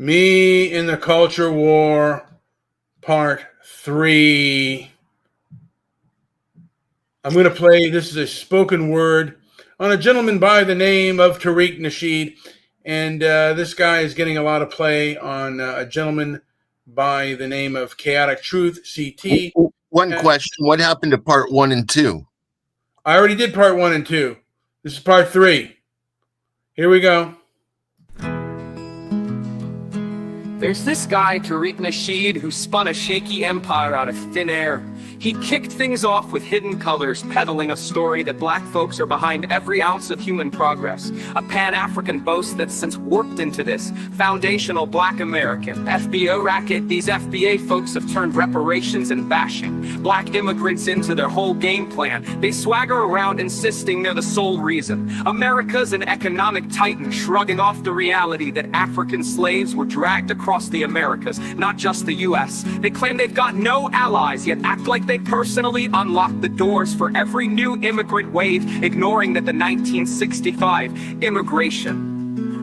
Me in the Culture War, Part 3. I'm going to play, this is a spoken word on a gentleman by the name of Tariq Nasheed. And this guy is getting a lot of play on a gentleman by the name of Chaotic Truth, CT. One question, what happened to Part 1 and 2? I already did Part 1 and 2. This is Part 3. Here we go. There's this guy, Tariq Nasheed, who spun a shaky empire out of thin air. He kicked things off with hidden colors, peddling a story that black folks are behind every ounce of human progress. A Pan-African boast that's since warped into this foundational black American FBO racket. These FBA folks have turned reparations and bashing black immigrants into their whole game plan. They swagger around insisting they're the sole reason. America's an economic titan, shrugging off the reality that African slaves were dragged across the Americas, not just the US. They claim they've got no allies, yet act like they personally unlocked the doors for every new immigrant wave, ignoring that the 1965 Immigration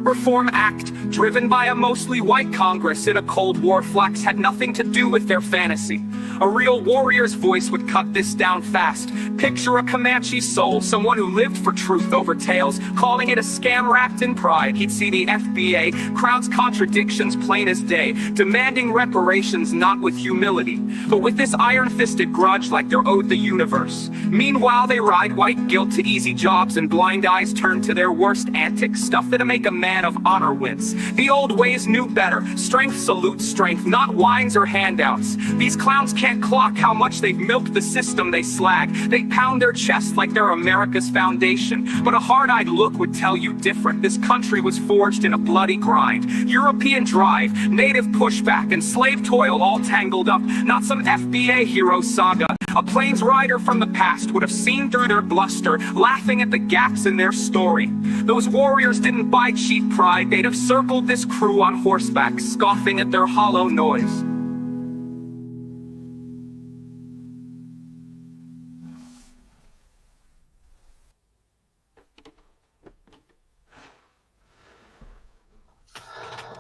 Reform Act, driven by a mostly white Congress in a Cold War flex, had nothing to do with their fantasy. A real warrior's voice would cut this down fast. Picture a Comanche soul, someone who lived for truth over tales, calling it a scam wrapped in pride. He'd see the FBA crowd's contradictions plain as day, demanding reparations not with humility, but with this iron-fisted grudge like they're owed the universe. Meanwhile, they ride white guilt to easy jobs and blind eyes turn to their worst antics, stuff that'll make a man of honor wince. The old ways knew better. Strength salutes strength, not wines or handouts. These clowns can't clock how much they've milked the system they slag. They pound their chests like they're America's foundation, but a hard-eyed look would tell you different. This country was forged in a bloody grind. European drive, native pushback, and slave toil all tangled up. Not some FBA hero saga. A plains rider from the past would have seen through their bluster, laughing at the gaps in their story. Those warriors didn't buy cheap pride. They'd have circled this crew on horseback, scoffing at their hollow noise.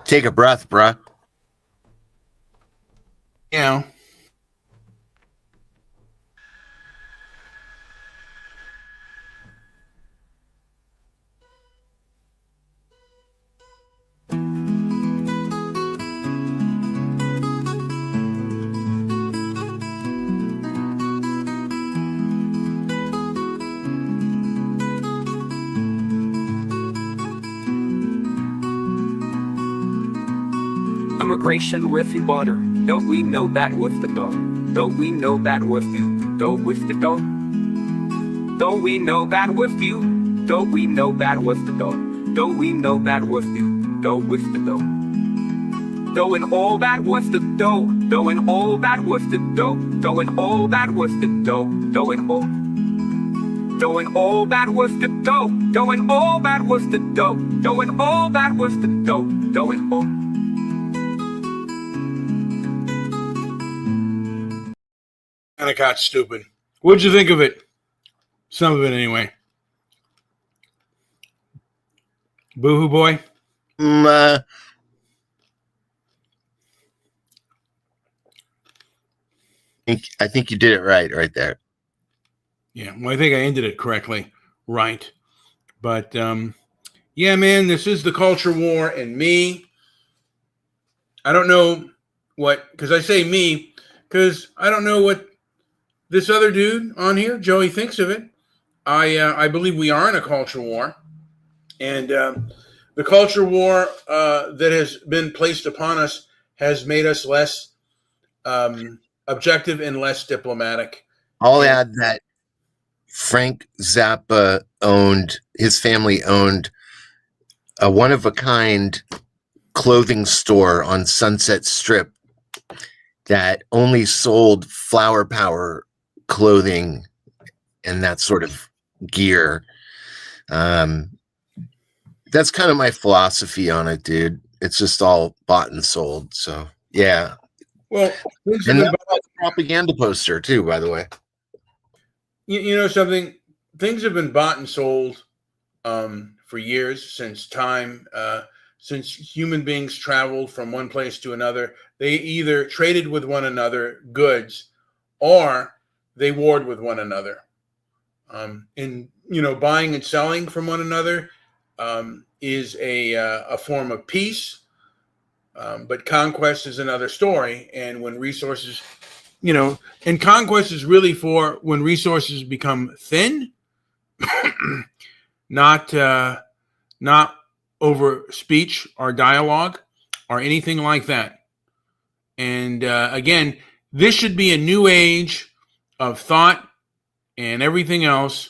Take a breath, bruh. Yeah. Immigration with the water. Don't we know that with the dog? Don't we know that with you? Don't with the dog? Don't we know that with you? Don't we know that with the dog? Don't we know that with you? Don't with the dog? Doing all that with the dough, doing all that with the dough, doing all that with the dough, doing all that with the dough, doing all that with the dough, doing all that with the dough, doing all. Kind of got stupid. What'd you think of it? Some of it, anyway. Boohoo boy? I think you did it right there. Yeah, well, I think I ended it correctly. Right. But, yeah, man, this is the Culture War and Me. I don't know what, because I say me, because I don't know what this other dude on here, Joey, thinks of it. I believe we are in a culture war. And the culture war that has been placed upon us has made us less objective and less diplomatic. I'll add that Frank Zappa his family owned a one-of-a-kind clothing store on Sunset Strip that only sold flower power clothing and that sort of gear. That's kind of my philosophy on it, dude. It's just all bought and sold. So yeah. Well, and that's a propaganda poster too, by the way. You know something? Things have been bought and sold for years, since time since human beings traveled from one place to another. They either traded with one another goods or they warred with one another. And buying and selling from one another is a form of peace, but conquest is another story. And when resources, and conquest is really for when resources become thin, not over speech or dialogue or anything like that. And again, this should be a new age of thought and everything else,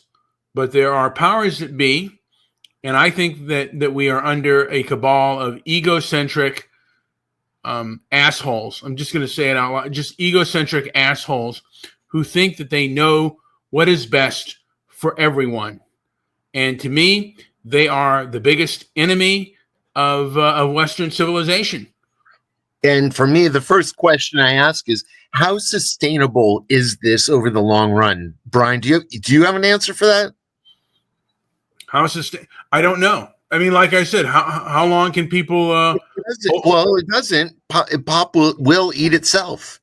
but there are powers that be, and I think that we are under a cabal of egocentric assholes. I'm just going to say it out loud, just egocentric assholes who think that they know what is best for everyone. And to me, they are the biggest enemy of Western civilization. And for me, the first question I ask is, how sustainable is this over the long run? Brian, do you have an answer for that? I don't know. I mean, like I said, how long can people? It doesn't. Pop will eat itself.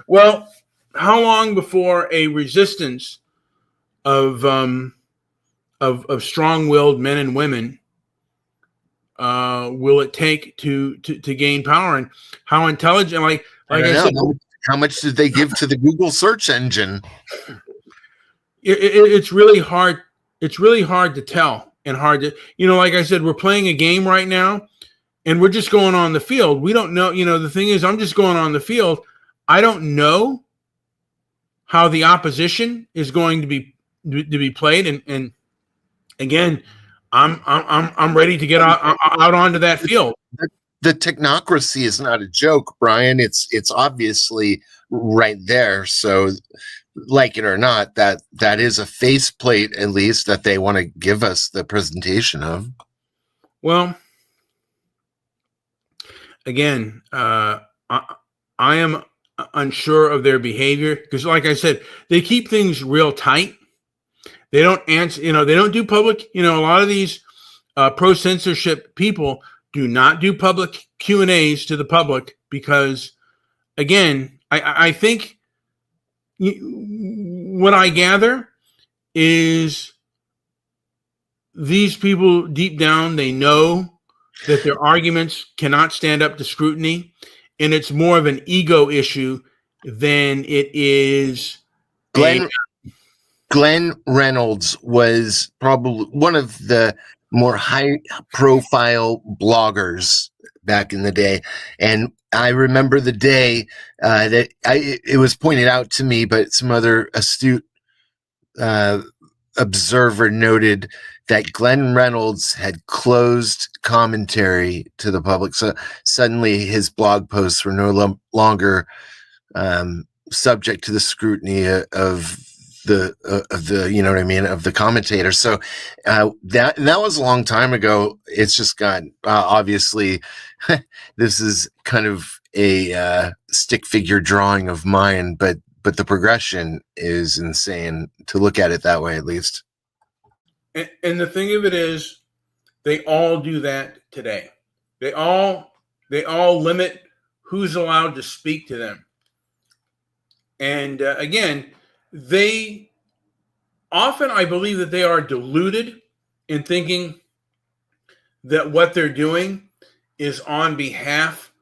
Well, how long before a resistance of strong-willed men and women will it take to gain power? And how intelligent? Like I said, how much did they give to the Google search engine? It's really hard. It's really hard to tell, and hard to, like I said, we're playing a game right now and we're just going on the field. We don't know, the thing is, I'm just going on the field. I don't know how the opposition is going to be played. And again, I'm ready to get out onto that field. The technocracy is not a joke, Brian. It's obviously right there. So, like it or not, that is a faceplate, at least, that they want to give us the presentation of. Well, again, I am unsure of their behavior because, like I said, they keep things real tight. They don't answer, they don't do public, a lot of these pro-censorship people do not do public Q&As to the public because, again, I think what I gather is these people deep down, they know that their arguments cannot stand up to scrutiny, and it's more of an ego issue than it is. Glenn Reynolds was probably one of the more high-profile bloggers back in the day, and I remember the day that it was pointed out to me, but some other astute observer noted that Glenn Reynolds had closed commentary to the public. So suddenly his blog posts were no longer subject to the scrutiny of the of the commentator. So that was a long time ago. It's just got obviously this is kind of a stick figure drawing of mine, but the progression is insane to look at it that way, at least. And the thing of it is, they all do that today. They all limit who's allowed to speak to them. And again, they often, I believe that they are deluded in thinking that what they're doing is on behalf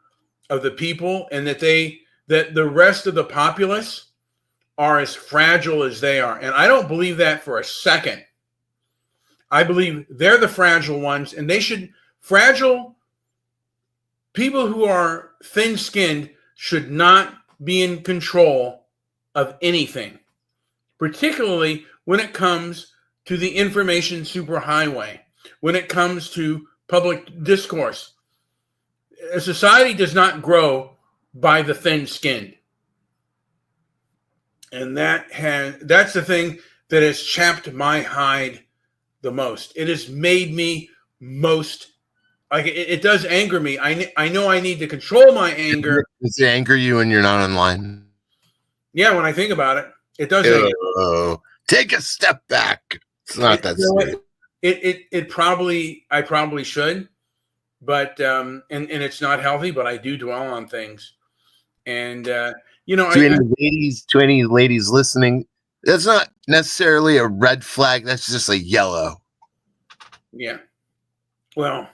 of the people, and that the rest of the populace are as fragile as they are. And I don't believe that for a second. I believe they're the fragile ones, and fragile people who are thin-skinned should not be in control of anything, particularly when it comes to the information superhighway, when it comes to public discourse. A society does not grow by the thin-skinned. And that's the thing that has chapped my hide the most. It has made me most, like, it does anger me. I know I need to control my anger. Does it anger you when you're not online? Yeah, when I think about it, it does anger me. Take a step back. It's not that serious. I probably should, but and it's not healthy. But I do dwell on things, and you know, To any ladies listening, that's not necessarily a red flag. That's just a yellow. yeah. Well,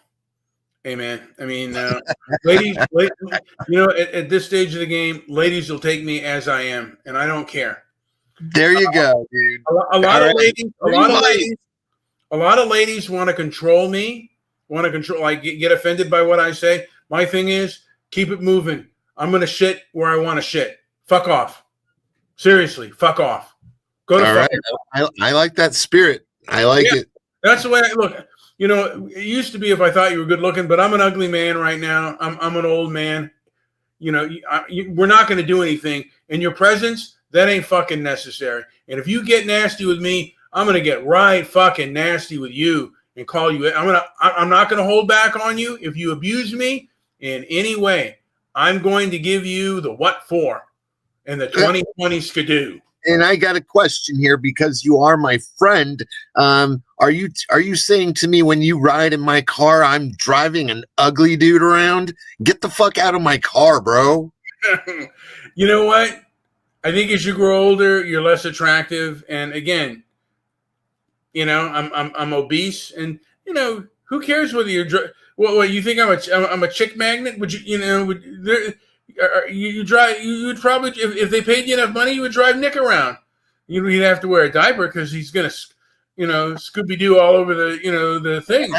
hey man, I mean, ladies, you know, at this stage of the game, ladies will take me as I am, and I don't care. There you go, dude. A lot All of right. ladies, a lot of ladies want to control me, want to control, like get offended by what I say. My thing is, keep it moving. I'm gonna shit where I want to shit. Fuck off. Seriously, fuck off. Go to All fuck. right. I like that spirit. I like it. That's the way I look. You know, it used to be if I thought you were good looking, but I'm an ugly man right now. I'm an old man. You know, we're not going to do anything. In your presence, that ain't fucking necessary. And if you get nasty with me, I'm going to get right fucking nasty with you and call you. I'm not going to hold back on you. If you abuse me in any way, I'm going to give you the what for and the 2020 skidoo. And I got a question here because you are my friend. Are you saying to me when you ride in my car, I'm driving an ugly dude around? Get the fuck out of my car, bro. You know what? I think as you grow older, you're less attractive. And again, you know, I'm obese, and you know, who cares whether you're what you think I'm a chick magnet? Would you you drive? You would probably, if they paid you enough money, you would drive Nick around. You'd have to wear a diaper because he's gonna, you know, Scooby Doo all over the things.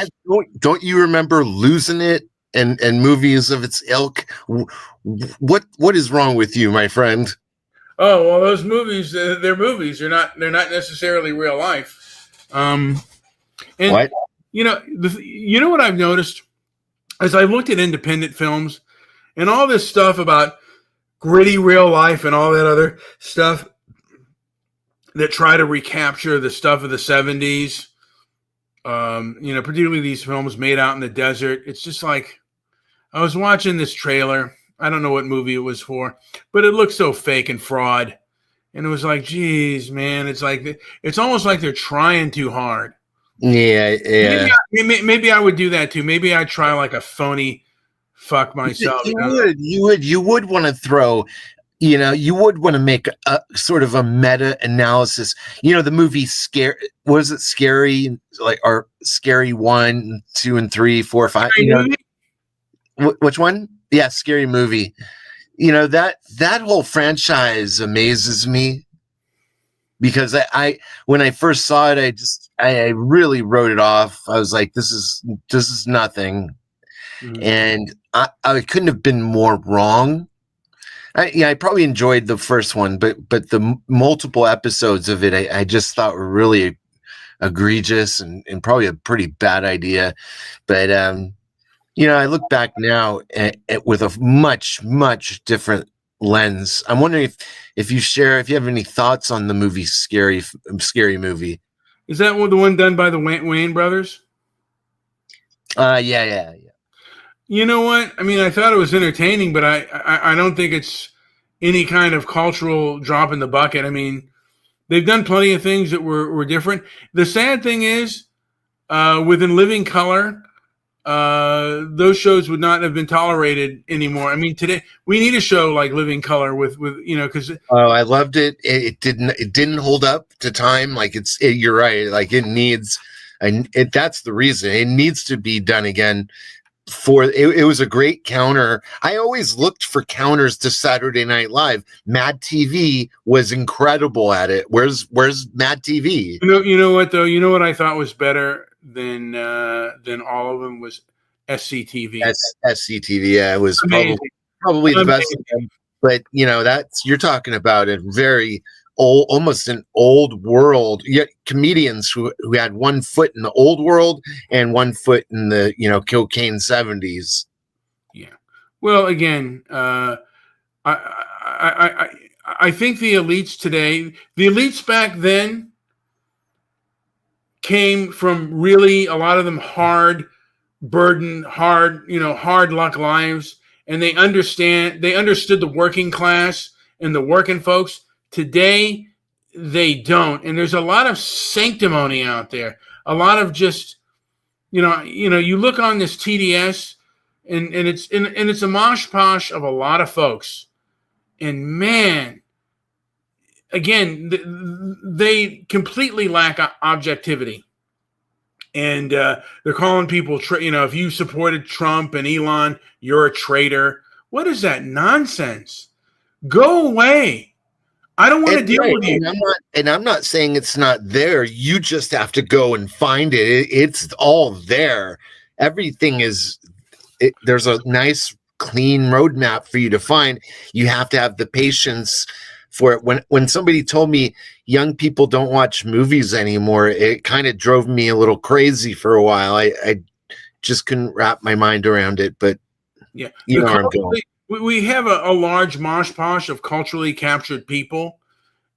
Don't you remember Losing It and movies of its ilk? What is wrong with you, my friend? Oh well, those movies, they're movies. They're not necessarily real life. And what? You know what I've noticed as I looked at independent films and all this stuff about gritty real life and all that other stuff that try to recapture the stuff of the 70s, you know, particularly these films made out in the desert. It's just like, I was watching this trailer. I don't know what movie it was for, but it looked so fake and fraud. And it was like, geez, man, it's almost like they're trying too hard. Yeah. Maybe I would do that too. Maybe I'd try like a phony fuck myself. You would want to throw, you know, you would want to make a sort of a meta analysis. You know, the movie was it Scary, like, or Scary 1, 2, and 3, 4, 5? You know, which one? Yeah, Scary Movie. You know, that whole franchise amazes me because I when I first saw it, I really wrote it off. I was like, this is nothing. Mm-hmm. And I couldn't have been more wrong. I probably enjoyed the first one, but the multiple episodes of it, I just thought were really egregious and probably a pretty bad idea. But you know, I look back now with a much different lens. I'm wondering if you have any thoughts on the movie Scary Movie. Is that the one done by the Wayne brothers? Yeah. You know what? I mean, I thought it was entertaining, but I don't think it's any kind of cultural drop in the bucket. I mean, they've done plenty of things that were different. The sad thing is, within Living Color, those shows would not have been tolerated anymore. I mean, today we need a show like Living Color with you know, because I loved it. It didn't hold up to time. Like you're right. Like it needs, and that's the reason it needs to be done again. It was a great counter. I always looked for counters to Saturday Night Live. Mad TV was incredible at it. Where's Mad TV? You know what though? You know what I thought was better than all of them was SCTV. SCTV, yeah, it was probably the best of them. But you know, you're talking about a very old, almost an old world. Yet comedians who had one foot in the old world and one foot in the, you know, cocaine 70s. Yeah. Well, again, I think the elites today, the elites back then came from really a lot of them hard luck lives, and they understood the working class and the working folks. Today they don't, and there's a lot of sanctimony out there, a lot of just you look on this TDS, and it's a mosh posh of a lot of folks. And man, again, they completely lack objectivity. And they're calling people, if you supported Trump and Elon, you're a traitor. What is that nonsense? Go away. I don't want to deal with you. And I'm not saying it's not there. You just have to go and find it. It's all there. Everything is. There's a nice, clean roadmap for you to find. You have to have the patience for it. When somebody told me young people don't watch movies anymore, it kind of drove me a little crazy for a while. I just couldn't wrap my mind around it. But yeah, you know where I'm going. We have a large mosh posh of culturally captured people,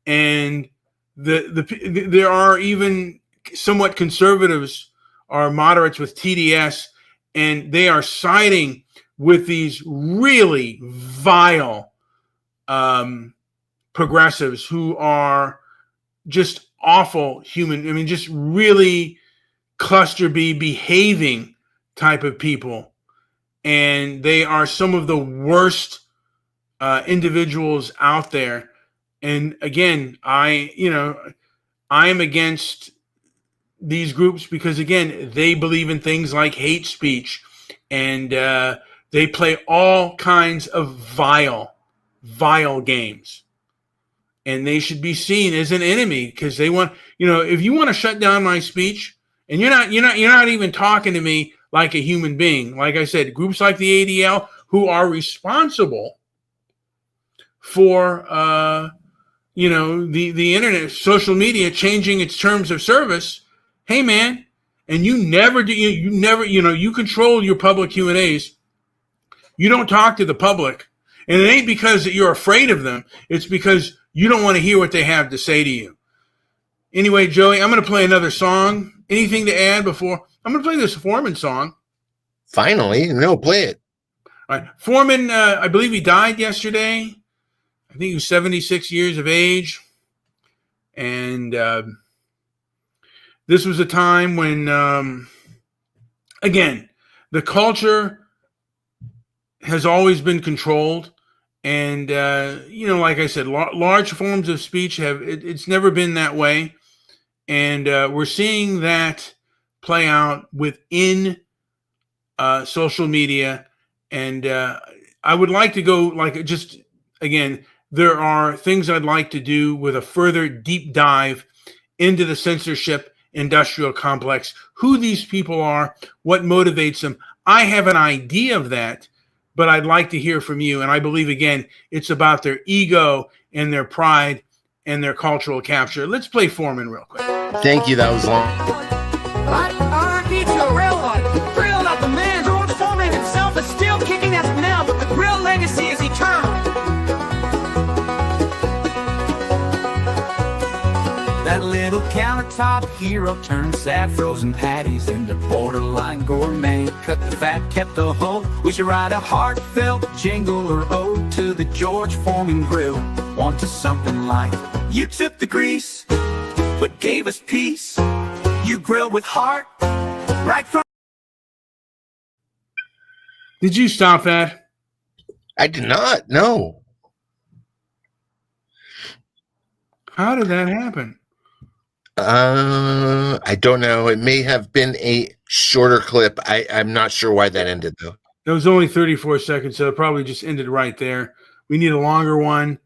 and there are even somewhat conservatives or moderates with TDS, and they are siding with these really vile progressives who are just awful human. I mean, just really cluster B behaving type of people. And they are some of the worst individuals out there. And again, I am against these groups because, again, they believe in things like hate speech, and they play all kinds of vile games. And they should be seen as an enemy because they want, if you want to shut down my speech, and you're not even talking to me like a human being. Like I said, groups like the ADL who are responsible for, the internet, social media changing its terms of service. Hey, man, and you never do. You control your public Q&As. You don't talk to the public, and it ain't because that you're afraid of them. It's because you don't want to hear what they have to say to you. Anyway, Joey, I'm going to play another song. Anything to add before? I'm going to play this Foreman song. Finally, no, play it. All right. Foreman, I believe he died yesterday. I think he was 76 years of age. And this was a time when, again, the culture has always been controlled. And, like I said, large forms of speech it's never been that way. And we're seeing that play out within social media. And I would like to go, again, there are things I'd like to do with a further deep dive into the censorship industrial complex, who these people are, what motivates them. I have an idea of that, but I'd like to hear from you. And I believe, again, it's about their ego and their pride and their cultural capture. Let's play Foreman real quick. Thank you. That was long. I need you a real one. Real like the man. George Foreman himself is still kicking at now, but the real legacy is eternal. That little countertop hero turned sad frozen patties into borderline gourmet. Cut the fat, kept the whole. We should write a heartfelt jingle or ode to the George Foreman grill. Want to something like, you took the grease, but gave us peace. You grill with heart, right from. Did you stop that? I did not. No. How did that happen? I don't know. It may have been a shorter clip. I'm not sure why that ended, though. That was only 34 seconds, so it probably just ended right there. We need a longer one.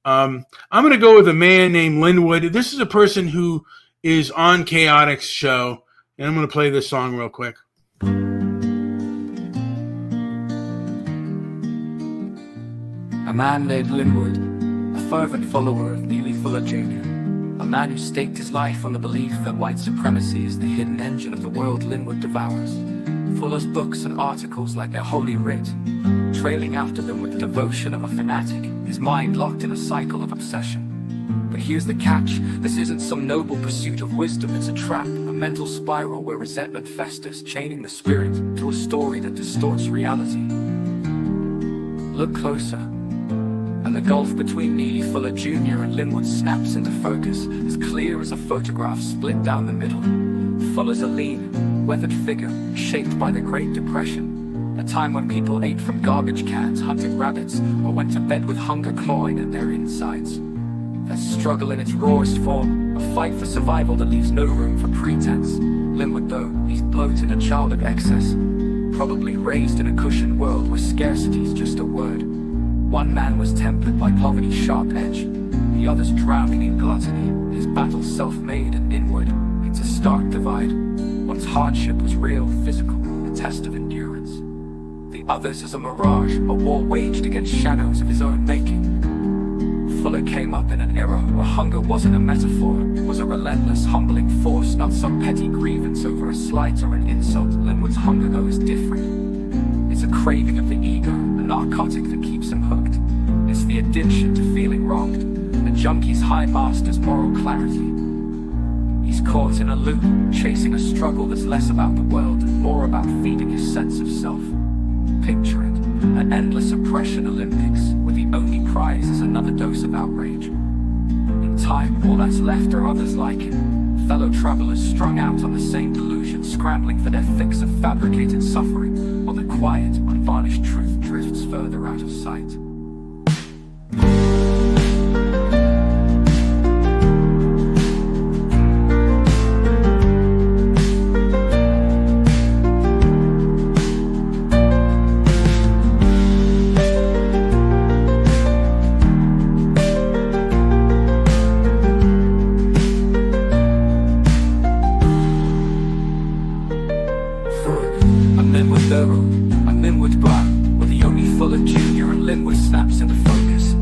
I'm going to go with a man named Linwood. This is a person who is on Chaotic's show, and I'm going to play this song real quick. A man named Linwood, a fervent follower of Neely Fuller Jr., a man who staked his life on the belief that white supremacy is the hidden engine of the world Linwood devours. Fuller's books and articles like their holy writ, trailing after them with the devotion of a fanatic, his mind locked in a cycle of obsession. But here's the catch, this isn't some noble pursuit of wisdom, it's a trap, a mental spiral where resentment festers, chaining the spirit to a story that distorts reality. Look closer, and the gulf between Neely Fuller Jr. and Linwood snaps into focus, as clear as a photograph split down the middle. Fuller's a lean, weathered figure, shaped by the Great Depression, A time when people ate from garbage cans, hunted rabbits, or went to bed with hunger clawing at their insides. A struggle in its rawest form, a fight for survival that leaves no room for pretense. Linwood, though, he's bloated, a child of excess, probably raised in a cushioned world where scarcity's just a word. One man was tempered by poverty's sharp edge, the other's drowning in gluttony, his battle self-made and inward. It's a stark divide. One's hardship was real, physical, a test of endurance. The other's is a mirage, a war waged against shadows of his own making. Fuller came up in an era where hunger wasn't a metaphor, it was a relentless, humbling force, not some petty grievance over a slight or an insult. Linwood's hunger, though, is different. It's a craving of the ego, a narcotic that keeps him hooked. It's the addiction to feeling wronged, a junkie's high master's moral clarity. He's caught in a loop, chasing a struggle that's less about the world and more about feeding his sense of self. Picture it, an endless oppression Olympics, where the only prize is another dose of outrage. In time, all that's left are others like him, fellow travelers strung out on the same delusion, scrambling for their fix of fabricated suffering, while the quiet, unvarnished truth drifts further out of sight. I'm Linwood Brown, where the only Fuller Jr. and Linwood snaps into focus.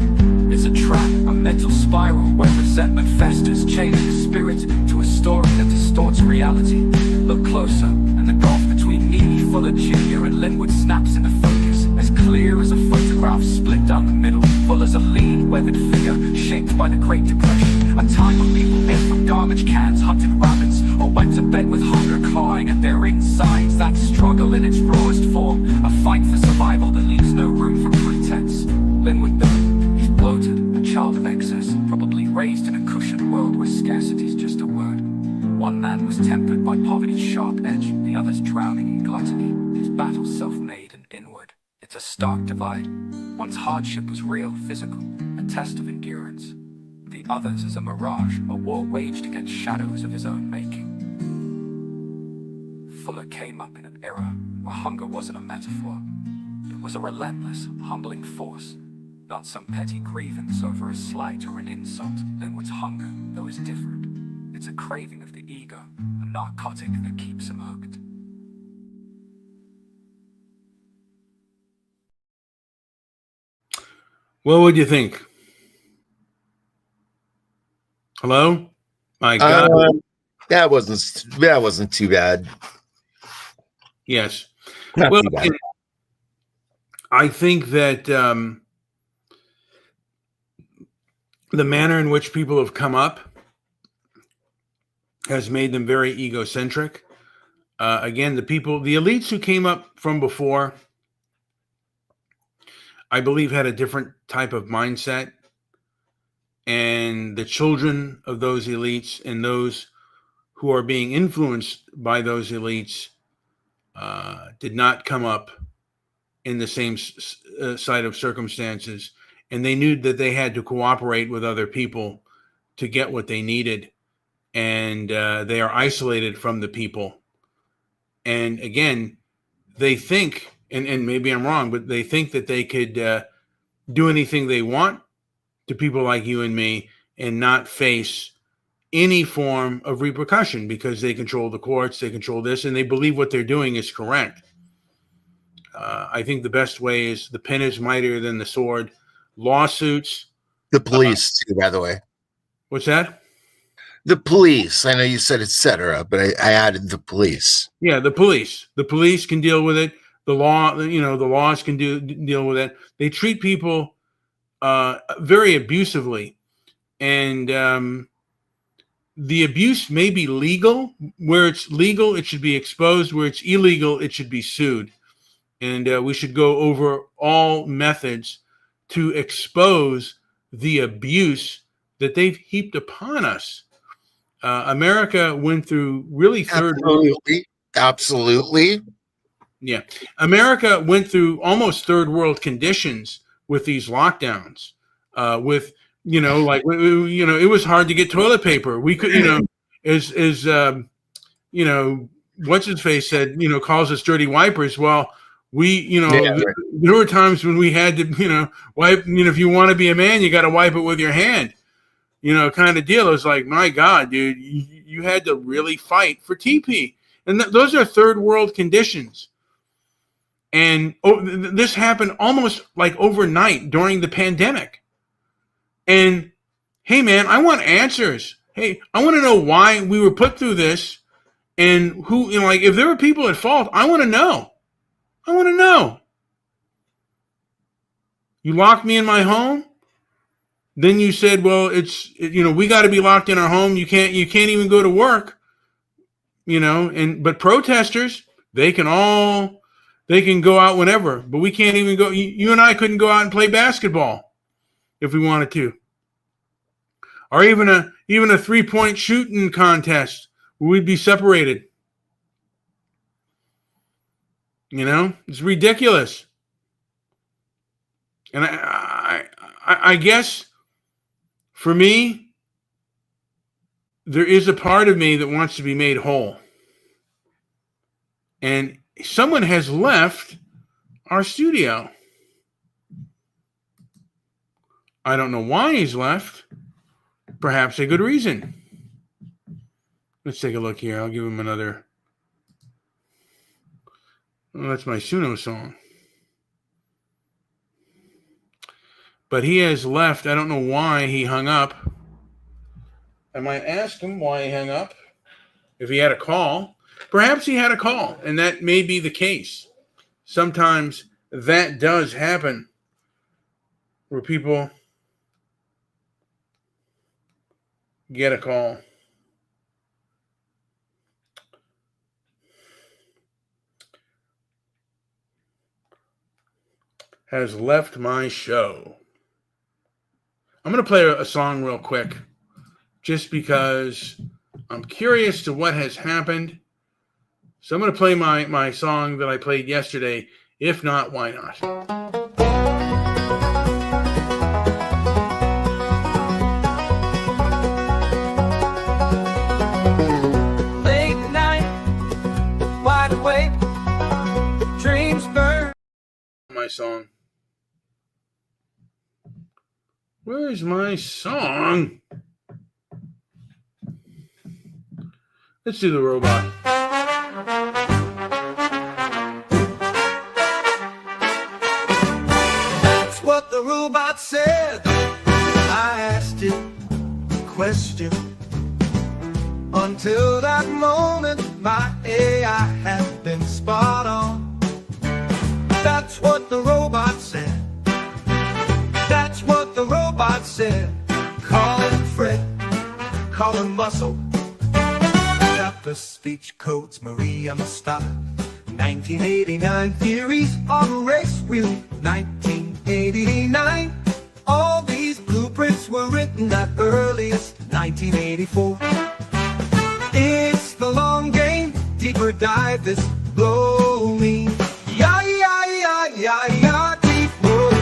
It's a trap, a mental spiral where resentment festers, chaining the spirit to a story that distorts reality. Look closer, and the gulf between me, Fuller Jr. and Linwood snaps into focus, as clear as a photograph split down the middle. Fuller's a lean, weathered figure, shaped by the Great Depression, a time when people ate from garbage cans, hunted rabbits, or went to bed with hunger clawing at their insides. That struggle in its rawest form, a fight for survival that leaves no room for pretense. Linwood, though, he's bloated, a child of excess, probably raised in a cushioned world where scarcity's just a word. One man was tempered by poverty's sharp edge, the other's drowning in gluttony, his battle self-made and inward. It's a stark divide. One's hardship was real, physical, a test of endurance. The other's is a mirage, a war waged against shadows of his own making. Fuller came up in an era where hunger wasn't a metaphor. It was a relentless, humbling force, not some petty grievance over a slight or an insult. Linwood's hunger, though, is different. It's a craving of the ego, a narcotic that keeps him hooked. What would you think? Hello? My God. That wasn't too bad. Yes. Not Well, too bad. I think that the manner in which people have come up has made them very egocentric. Again, the elites who came up from before, I believe, had a different type of mindset. And the children of those elites and those who are being influenced by those elites did not come up in the same side of circumstances. And they knew that they had to cooperate with other people to get what they needed. And they are isolated from the people. And again, they think, and maybe I'm wrong, but they think that they could do anything they want to people like you and me and not face any form of repercussion because they control the courts, they control this, and they believe what they're doing is correct. I think the best way is the pen is mightier than the sword. Lawsuits. The police, too, by the way. What's that? The police. I know you said et cetera, but I added the police. Yeah, the police. The police can deal with it. The law, the laws can deal with it. They treat people very abusively, and the abuse may be legal. Where it's legal, it should be exposed. Where it's illegal, it should be sued. And we should go over all methods to expose the abuse that they've heaped upon us. America went through really Absolutely. Yeah. America went through almost third world conditions with these lockdowns. With, like, it was hard to get toilet paper. We could, as what's his face said, calls us dirty wipers. Well, there were times when we had to, wipe, if you want to be a man, you got to wipe it with your hand, kind of deal. It was like, my God, dude, you had to really fight for TP. And those are third world conditions. And this happened almost like overnight during the pandemic. And hey, man, I want answers. Hey, I want to know why we were put through this, and who, like, if there were people at fault, I want to know. I want to know. You locked me in my home. Then you said, well, we got to be locked in our home. You can't even go to work. But protesters, they can go out whenever, but we can't even go. You and I couldn't go out and play basketball if we wanted to, or even a 3-point shooting contest. We'd be separated. It's ridiculous. And I guess for me, there is a part of me that wants to be made whole. And someone has left our studio. I don't know why he's left. Perhaps a good reason. Let's take a look here. I'll give him another. Oh, that's my Suno song. But he has left. I don't know why he hung up. I might ask him why he hung up. If he had a call. Perhaps he had a call, and that may be the case. Sometimes that does happen, where people get a call. Has left my show. I'm going to play a song real quick, just because I'm curious to what has happened. So I'm going to play my song that I played yesterday. If not, why not? Late night, wide awake, dreams burn. My song. Where's my song? Let's do the robot. That's what the robot said. I asked it a question. Until that moment, my AI had been spot on. That's what the robot said. That's what the robot said. Call him Fred, call him Muscle. Got the speech codes Maria must stop. 1989 theories on race wheel. 1989. All these blueprints were written at earliest 1984. It's the long game, deeper dive, this blow me. Yeah, yeah, yeah, yeah, yeah, deep woods.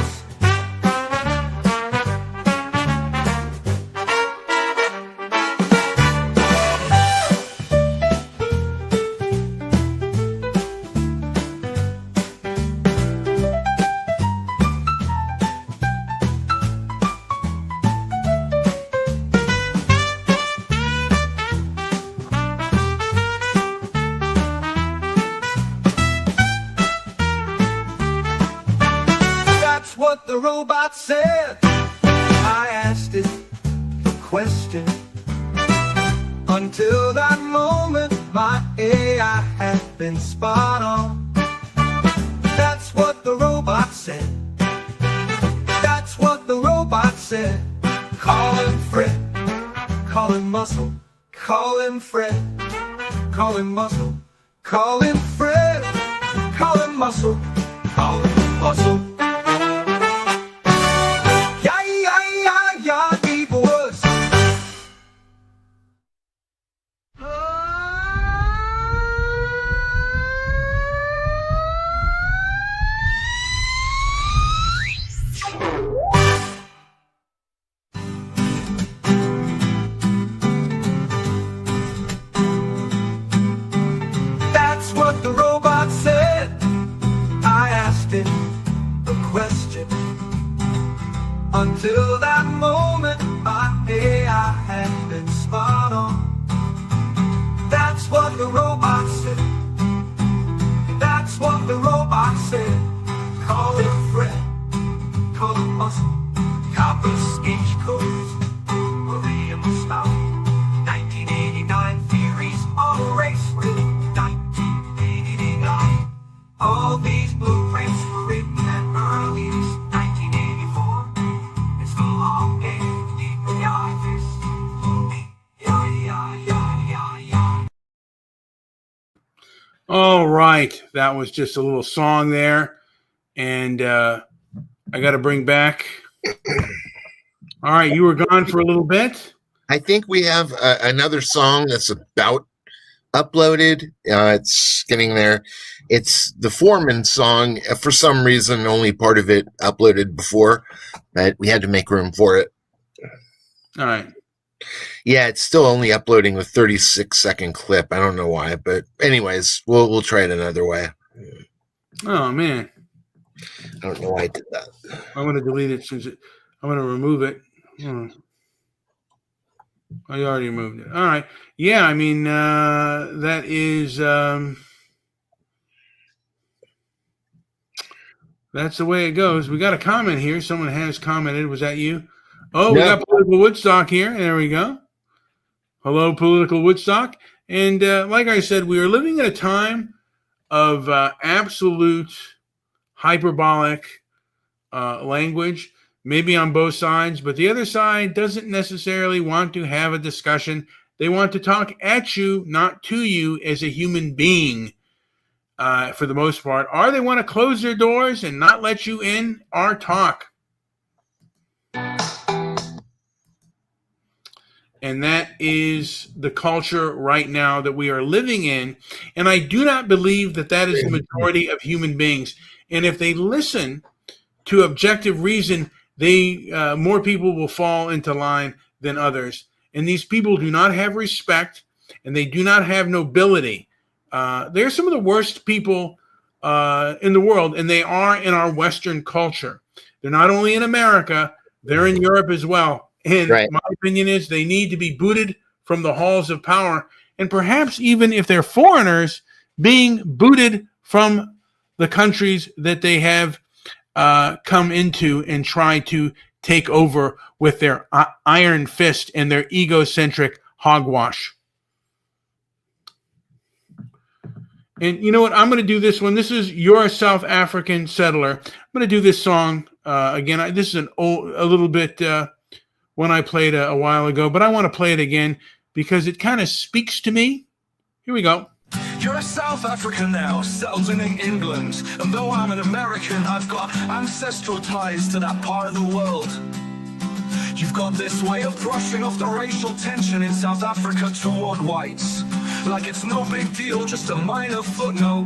What the robot said. I asked it a question. Until that moment, my AI had been spot on. That's what the robot said. That's what the robot said. Call him Fred, call him Muscle, call him Fred, call him Muscle, call him Fred, call him Muscle, call him Muscle. asking the question. Until that moment, my AI had been spot on. That's what the robot said. That's what the robot said. Call it a threat, call it muscle, copper sketch codes, Maria Moscow. 1989 theories on race rhythm. 1989. All these blueprints were written at earliest 1984. It's the long game, the office. Yeah. All right, that was just a little song there, and I got to bring back. All right, you were gone for a little bit. I think we have another song that's about uploaded. It's getting there. It's the Foreman song. For some reason, only part of it uploaded before, but we had to make room for it. All right. Yeah, it's still only uploading with 36-second clip. I don't know why, but anyways, we'll try it another way. Oh man, I don't know why I did that. I'm going to delete it since I'm going to remove it. I already removed it. All right. Yeah, I mean that is that's the way it goes. We got a comment here. Someone has commented. Was that you? Oh, we got Political Woodstock here. There we go. Hello, Political Woodstock. And like I said, we are living in a time of absolute hyperbolic language, maybe on both sides, but the other side doesn't necessarily want to have a discussion. They want to talk at you, not to you as a human being, for the most part. Or they want to close their doors and not let you in or talk. And that is the culture right now that we are living in. And I do not believe that that is the majority of human beings. And if they listen to objective reason, they more people will fall into line than others. And these people do not have respect, and they do not have nobility. They're some of the worst people in the world, and they are in our Western culture. They're not only in America, they're in Europe as well. And my opinion is they need to be booted from the halls of power, and perhaps even if they're foreigners, being booted from the countries that they have come into and try to take over with their iron fist and their egocentric hogwash. And you know what? I'm going to do this one. This is You're a South African Settler. I'm going to do this song again. This is a little bit one I played a while ago, but I want to play it again because it kind of speaks to me. Here we go. You're a South African now, settled in England. And though I'm an American, I've got ancestral ties to that part of the world. You've got this way of brushing off the racial tension in South Africa toward whites. Like it's no big deal, just a minor footnote.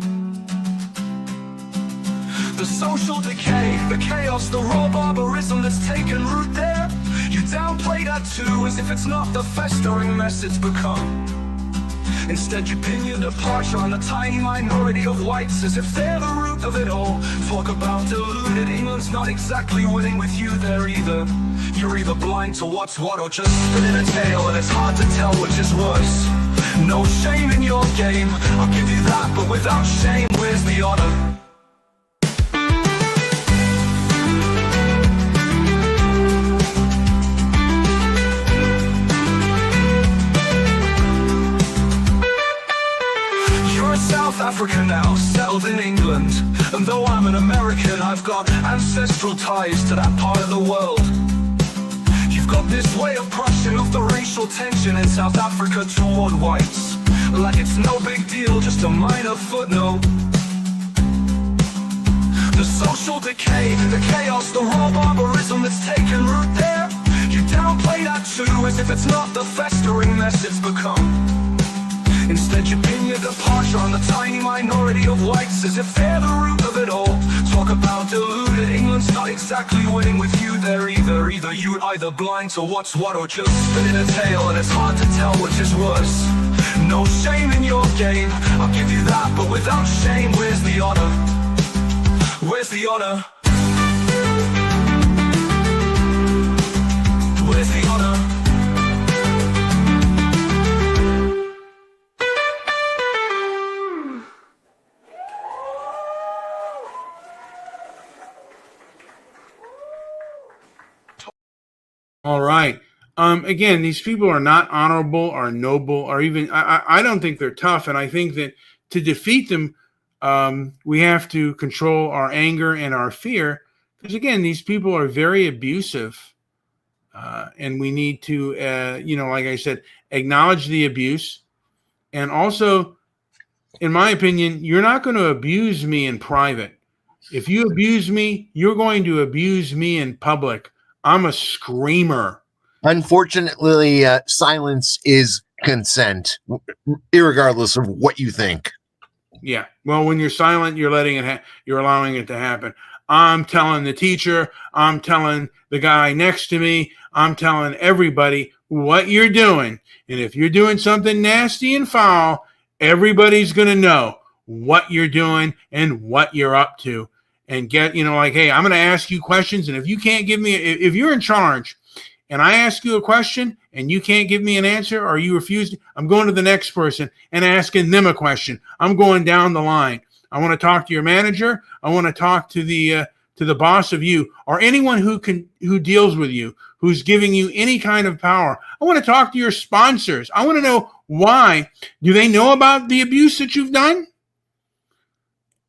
The social decay, the chaos, the raw barbarism that's taken root there. You downplay that too, as if it's not the festering mess it's become. Instead you pin your departure on the tiny minority of whites, as if they're the root of it all. Talk about deluded, England's not exactly winning with you there either. You're either blind to what's what or just spinning a tale, and it's hard to tell which is worse. No shame in your game, I'll give you that, but without shame, where's the honor? South Africa now, settled in England. And though I'm an American, I've got ancestral ties to that part of the world. You've got this way of brushing off the racial tension in South Africa toward whites. Like it's no big deal, just a minor footnote. The social decay, the chaos, the raw barbarism that's taken root there. You downplay that too, as if it's not the festering mess it's become. Instead you pin your departure on the tiny minority of whites, as if they're the root of it all. Talk about deluded, England's not exactly winning with you there either. You're either blind to what's what or just spinning a tale, and it's hard to tell which is worse. No shame in your game, I'll give you that, but without shame, where's the honor? Where's the honor? Where's the honor? All right. Again, these people are not honorable or noble or even, I don't think they're tough. And I think that to defeat them, we have to control our anger and our fear. Because again, these people are very abusive. And we need to, like I said, acknowledge the abuse. And also, in my opinion, you're not going to abuse me in private. If you abuse me, you're going to abuse me in public. I'm a screamer. Unfortunately, silence is consent, irregardless of what you think. Yeah. Well, when you're silent, you're letting it. You're allowing it to happen. I'm telling the teacher. I'm telling the guy next to me. I'm telling everybody what you're doing. And if you're doing something nasty and foul, everybody's going to know what you're doing and what you're up to. And get, like, hey, I'm going to ask you questions. And if you can't give me, if you're in charge and I ask you a question and you can't give me an answer or you refuse, I'm going to the next person and asking them a question. I'm going down the line. I want to talk to your manager. I want to talk to the boss of you or anyone who deals with you, who's giving you any kind of power. I want to talk to your sponsors. I want to know why. Do they know about the abuse that you've done?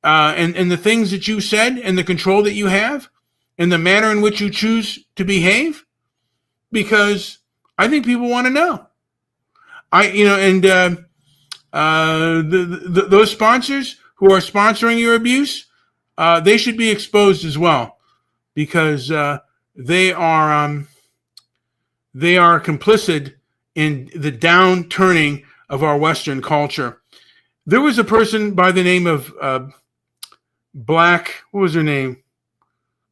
And the things that you said and the control that you have and the manner in which you choose to behave? Because I think people want to know. Those sponsors who are sponsoring your abuse, they should be exposed as well, because they are complicit in the downturning of our Western culture. There was a person by the name of Black. What was her name?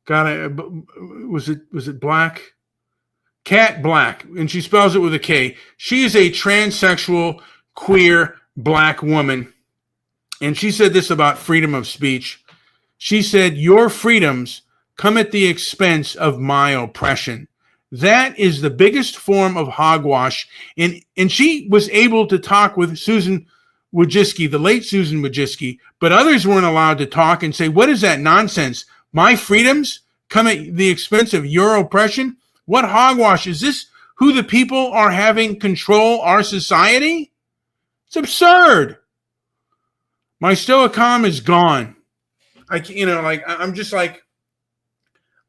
Was it Black? Cat Black, and she spells it with a K. She is a transsexual, queer, Black woman. And she said this about freedom of speech. She said, your freedoms come at the expense of my oppression. That is the biggest form of hogwash. And she was able to talk with Susan Wojcicki, the late Susan Wojcicki, but others weren't allowed to talk and say, what is that nonsense? My freedoms come at the expense of your oppression? What hogwash? Is this who the people are having control our society? It's absurd. My stoicum is gone. I'm just like,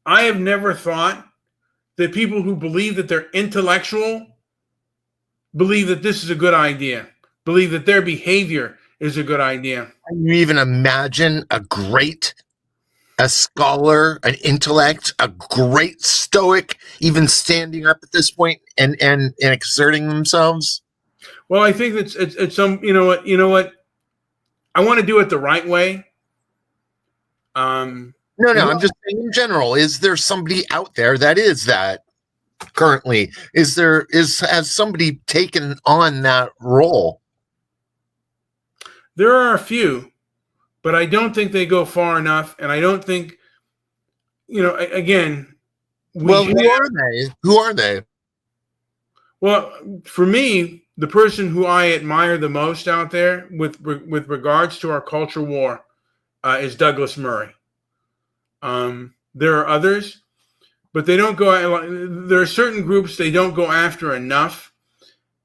I have never thought that people who believe that they're intellectual believe that this is a good idea, believe that their behavior is a good idea. Can you even imagine a scholar, an intellect, a great stoic, even standing up at this point and exerting themselves? Well, I think it's some, you know what? I want to do it the right way. No, I'm just saying in general, is there somebody out there that is that currently? Has somebody taken on that role? There are a few, but I don't think they go far enough. And I don't think, again. Who are they? Who are they? Well, for me, the person who I admire the most out there with regards to our culture war is Douglas Murray. There are others, but they don't go. There are certain groups they don't go after enough.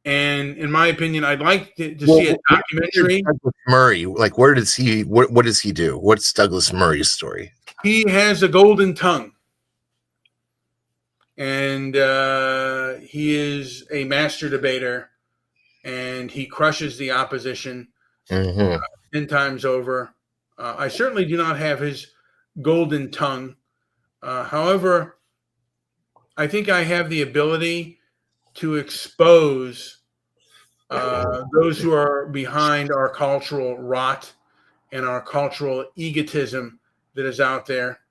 And in my opinion, I'd like to see a documentary. Douglas Murray, like, where does he? What does he do? What's Douglas Murray's story? He has a golden tongue, and he is a master debater, and he crushes the opposition 10 times over. I certainly do not have his golden tongue. However, I think I have the ability to expose those who are behind our cultural rot and our cultural egotism that is out there.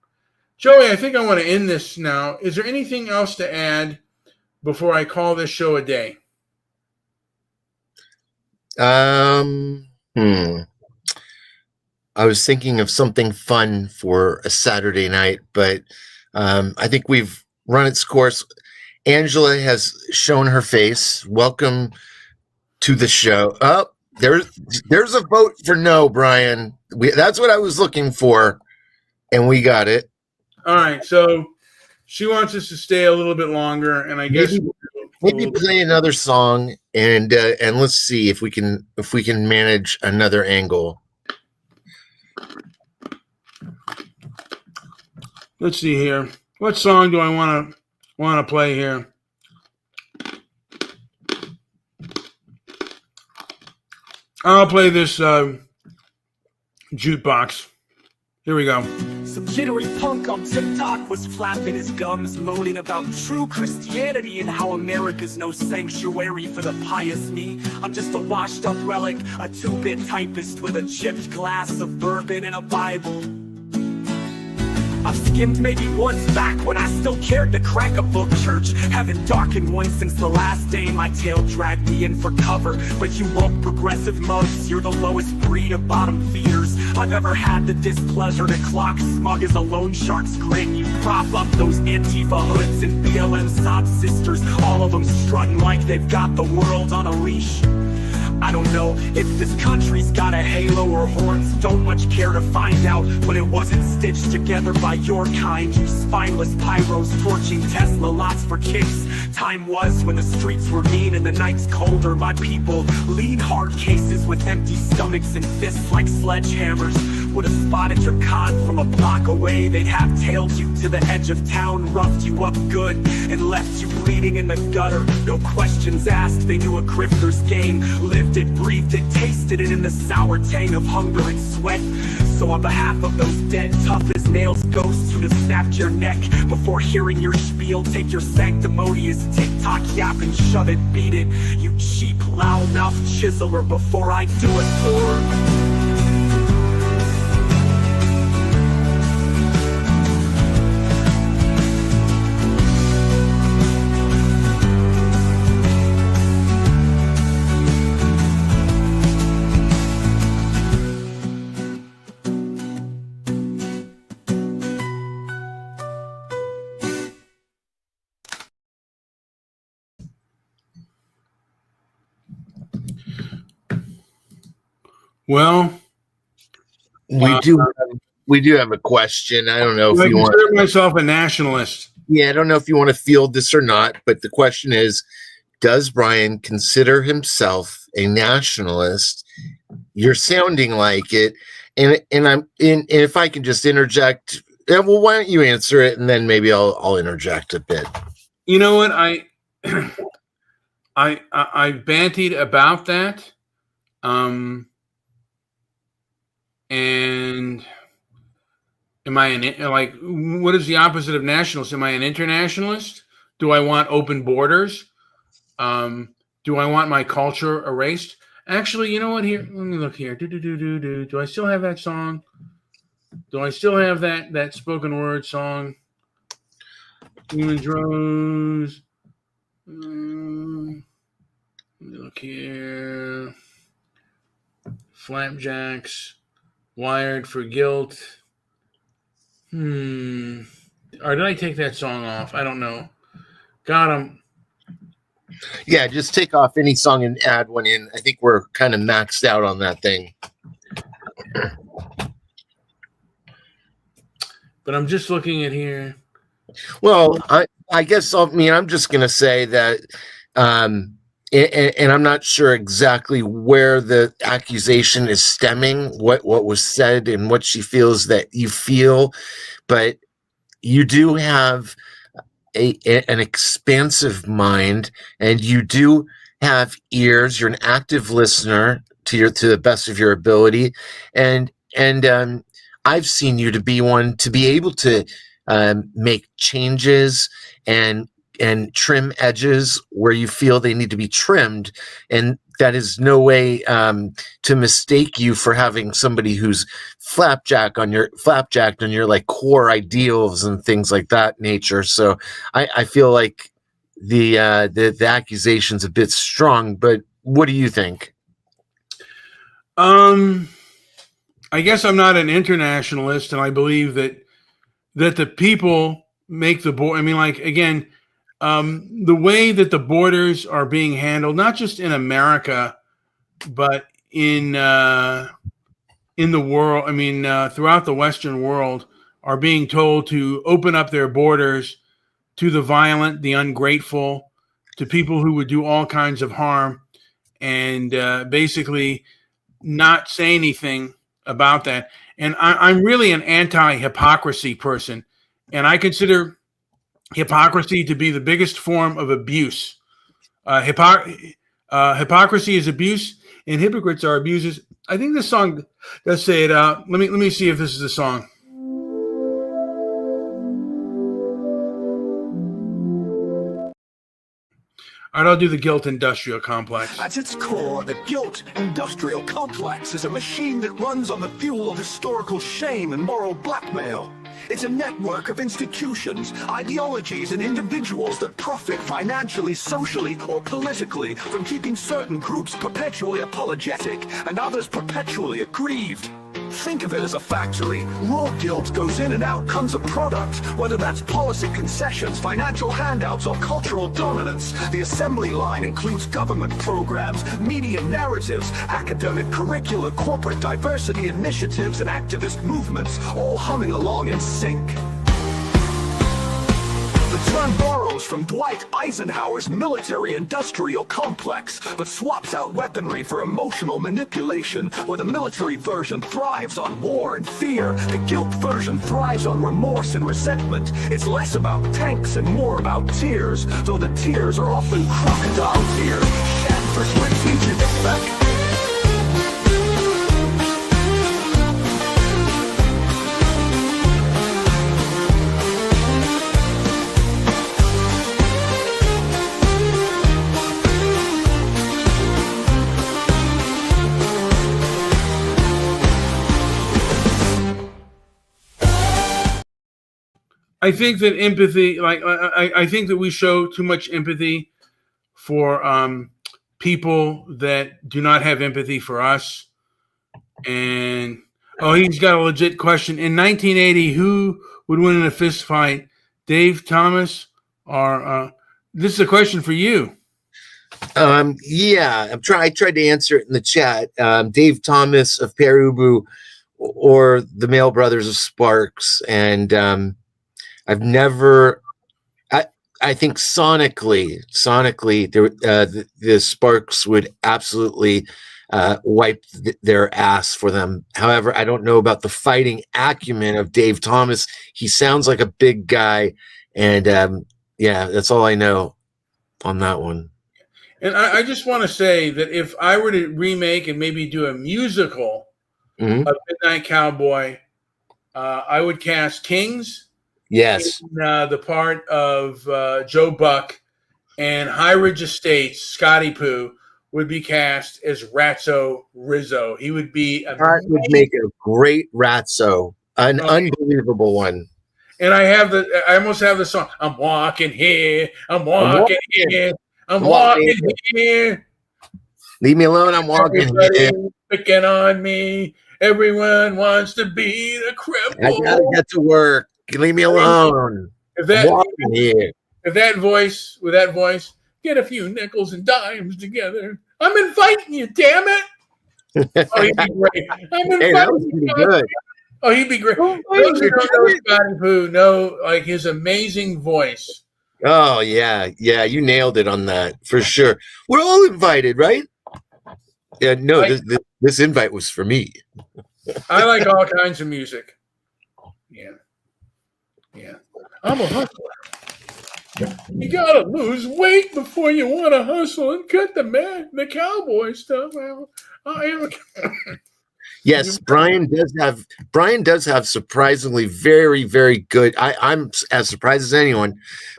Joey, I think I want to end this now. Is there anything else to add before I call this show a day? I was thinking of something fun for a Saturday night, but I think we've run its course. Angela has shown her face. Welcome to the show. Oh, there's a vote for no, Brian. That's what I was looking for, and we got it. All right, so she wants us to stay a little bit longer, and I guess Maybe play another song, and let's see if we can manage another angle. Let's see here. What song do I want to play here? I'll play this jukebox. Here we go. Some jittery punk on TikTok was flapping his gums, moaning about true Christianity and how America's no sanctuary for the pious me. I'm just a washed up relic, a 2-bit typist with a chipped glass of bourbon and a Bible. I've skimmed maybe once back when I still cared to crack a book church. Haven't darkened one since the last day my tail dragged me in for cover. But you woke progressive mugs, you're the lowest breed of bottom feeders I've ever had the displeasure to clock. Smug as a loan shark's grin. You prop up those Antifa hoods and BLM sob sisters, all of them strutting like they've got the world on a leash. I don't know if this country's got a halo or horns. Don't much care to find out when it wasn't stitched together by your kind. You spineless pyros torching Tesla lots for kicks. Time was when the streets were mean and the nights colder. My people lead hard cases with empty stomachs and fists like sledgehammers. Would have spotted your con from a block away. They'd have tailed you to the edge of town, roughed you up good, and left you bleeding in the gutter. No questions asked, they knew a grifter's game. Lived it, breathed it, tasted it in the sour tang of hunger and sweat. So on behalf of those dead, tough as nails ghosts who'd have snapped your neck before hearing your spiel, take your sanctimonious TikTok yap and shove it, beat it, you cheap loudmouth chiseler, before I do it for. Well, We do have a question. I don't know I if you want. consider myself a nationalist. Yeah, I don't know if you want to field this or not, but the question is, does Brian consider himself a nationalist? You're sounding like it, and if I can just interject, well, why don't you answer it, and then maybe I'll interject a bit. You know what? I bantied about that. And am I what is the opposite of nationalist? Am I an internationalist? Do I want open borders? Do I want my culture erased? Actually, you know what? Here, let me look here. Do I still have that song? Do I still have that spoken word song? Humans Rose. Let me look here. Flapjacks. Wired for Guilt. Or did I take that song off? I don't know. Got him. Yeah, just take off any song and add one in. I think we're kind of maxed out on that thing. But I'm just looking at here. Well, I guess I'm just going to say that, and I'm not sure exactly where the accusation is stemming, what was said and what she feels that you feel, but you do have an expansive mind, and you do have ears. You're an active listener to the best of your ability, and I've seen you to be one to be able to make changes and trim edges where you feel they need to be trimmed, and that is no way to mistake you for having somebody who's flapjacked on your like core ideals and things like that nature. So I feel like the accusation's a bit strong, but what do you think? I guess I'm not an internationalist, and I believe that the people make the board. I mean, like, again, the way that the borders are being handled, not just in America, but in the world. I mean, throughout the Western world, are being told to open up their borders to the violent, the ungrateful, to people who would do all kinds of harm, and basically not say anything about that. And I'm really an anti-hypocrisy person, and I consider hypocrisy to be the biggest form of abuse. Hypocrisy is abuse, and hypocrites are abusers. I think this song does say it out. Let me see if this is the song. All right, I'll do the guilt industrial complex. At its core, the guilt industrial complex is a machine that runs on the fuel of historical shame and moral blackmail. It's a network of institutions, ideologies, and individuals that profit financially, socially, or politically from keeping certain groups perpetually apologetic and others perpetually aggrieved. Think of it as a factory. Raw guilt goes in and out, comes a product. Whether that's policy concessions, financial handouts, or cultural dominance, the assembly line includes government programs, media narratives, academic curricula, corporate diversity initiatives, and activist movements, all humming along in sync. The term borrows from Dwight Eisenhower's military-industrial complex, but swaps out weaponry for emotional manipulation. Where the military version thrives on war and fear, the guilt version thrives on remorse and resentment. It's less about tanks and more about tears, though the tears are often crocodile tears, shed for strategic effect. I think that empathy, like I think that we show too much empathy for people that do not have empathy for us. And he's got a legit question. In 1980, who would win in a fist fight, Dave Thomas or this is a question for you? Yeah, I tried to answer it in the chat. Dave Thomas of Pere Ubu or the Male Brothers of Sparks, and I've never. I think sonically, the Sparks would absolutely wipe their ass for them. However, I don't know about the fighting acumen of Dave Thomas. He sounds like a big guy, and yeah, that's all I know on that one. And I just want to say that if I were to remake and maybe do a musical of Midnight Cowboy, I would cast Kings. Yes. In, the part of Joe Buck, and High Ridge Estates, Scotty Poo, would be cast as Ratso Rizzo. He would be amazing. That would make a great Ratso, an unbelievable one. And I almost have the song. I'm walking here. I'm walking here. I'm walking here. Leave me alone. I'm walking here. Picking on me. Everyone wants to be the cripple. I gotta get to work. Leave me alone. With that voice, get a few nickels and dimes together. I'm inviting you, damn it. Oh, he'd be great. That was pretty good. Oh, he'd be great. Those who don't know Scotty Poo know like his amazing voice. Oh yeah, you nailed it on that for sure. We're all invited, right? Yeah, no, this invite was for me. I like all kinds of music. Yeah. I'm a hustler. You gotta lose weight before you want to hustle and cut the cowboy stuff out. I am. Yes, Brian does have surprisingly very, very good. I'm as surprised as anyone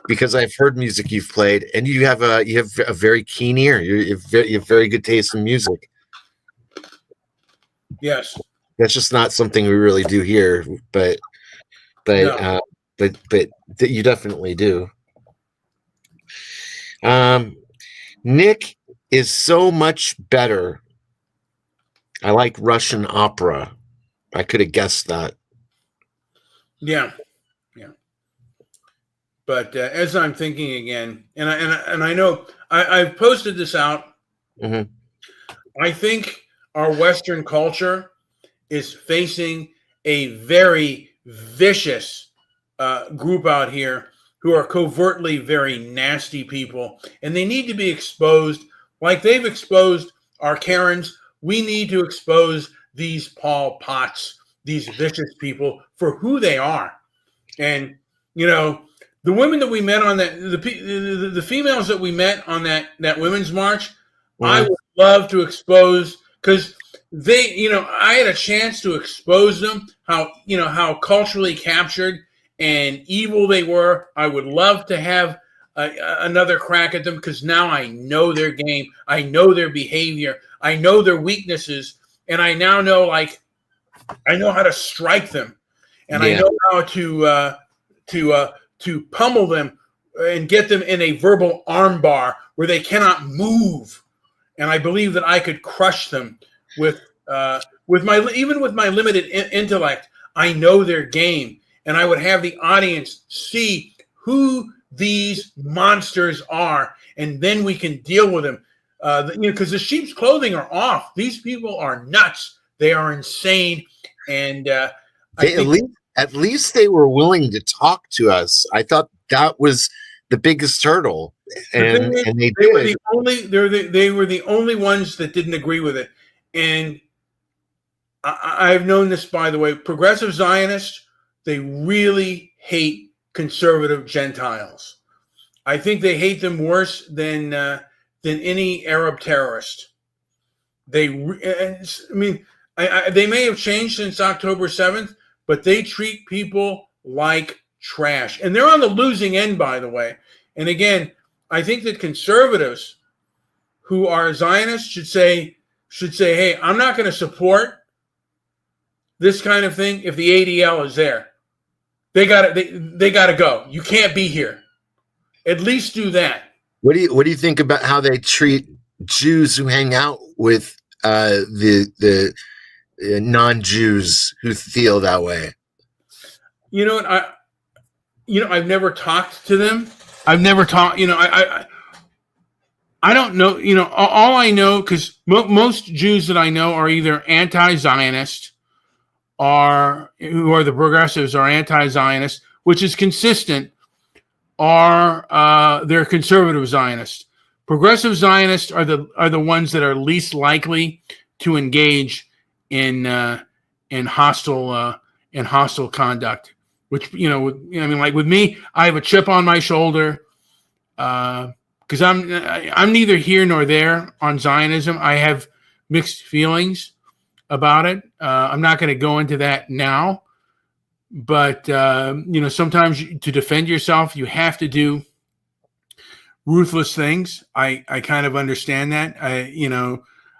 because I've heard music you've played, and you have a very keen ear. You have very good taste in music. Yes, that's just not something we really do here, but you definitely do. Nick is so much better. I like Russian opera. I could have guessed that. Yeah. But as I'm thinking again, and I know I've posted this out. Mhm. I think our Western culture is facing a very vicious group out here who are covertly very nasty people, and they need to be exposed like they've exposed our Karens. We need to expose these Paul Potts, these vicious people, for who they are. And the women that we met on the females that we met on that women's march, I Mhm. would love to expose, because they, I had a chance to expose them, how culturally captured and evil they were. I would love to have another crack at them, because now I know their game, I know their behavior, I know their weaknesses, and I now know, like, I know how to strike them, and I Yeah. know how to pummel them and get them in a verbal armbar where they cannot move. And I believe that I could crush them with my limited intellect. I know their game, and I would have the audience see who these monsters are, and then we can deal with them. Because the sheep's clothing are off. These people are nuts. They are insane, and I They, think at least they were willing to talk to us. I thought that was the biggest hurdle, the thing is, and they they were did. the only they were the only ones that didn't agree with it. And I've known this, by the way. Progressive Zionists, they really hate conservative Gentiles. I think they hate them worse than any Arab terrorist. They may have changed since October 7th, but they treat people like trash. And they're on the losing end, by the way. And again, I think that conservatives who are Zionists should say, hey, I'm not going to support this kind of thing if the ADL is there. They got to go. You can't be here. At least do that. What do you think about how they treat Jews who hang out with the non-Jews who feel that way? You know what? I've never talked to them. I've never talked. I don't know. All I know, because most Jews that I know are either anti-Zionist, or who are the progressives are anti-Zionist, which is consistent, or they're conservative Zionists. Progressive Zionists are the ones that are least likely to engage in hostile conduct. Which like with me, I have a chip on my shoulder because I'm neither here nor there on Zionism. I have mixed feelings about it. I'm not going to go into that now, but sometimes to defend yourself, you have to do ruthless things. I kind of understand that.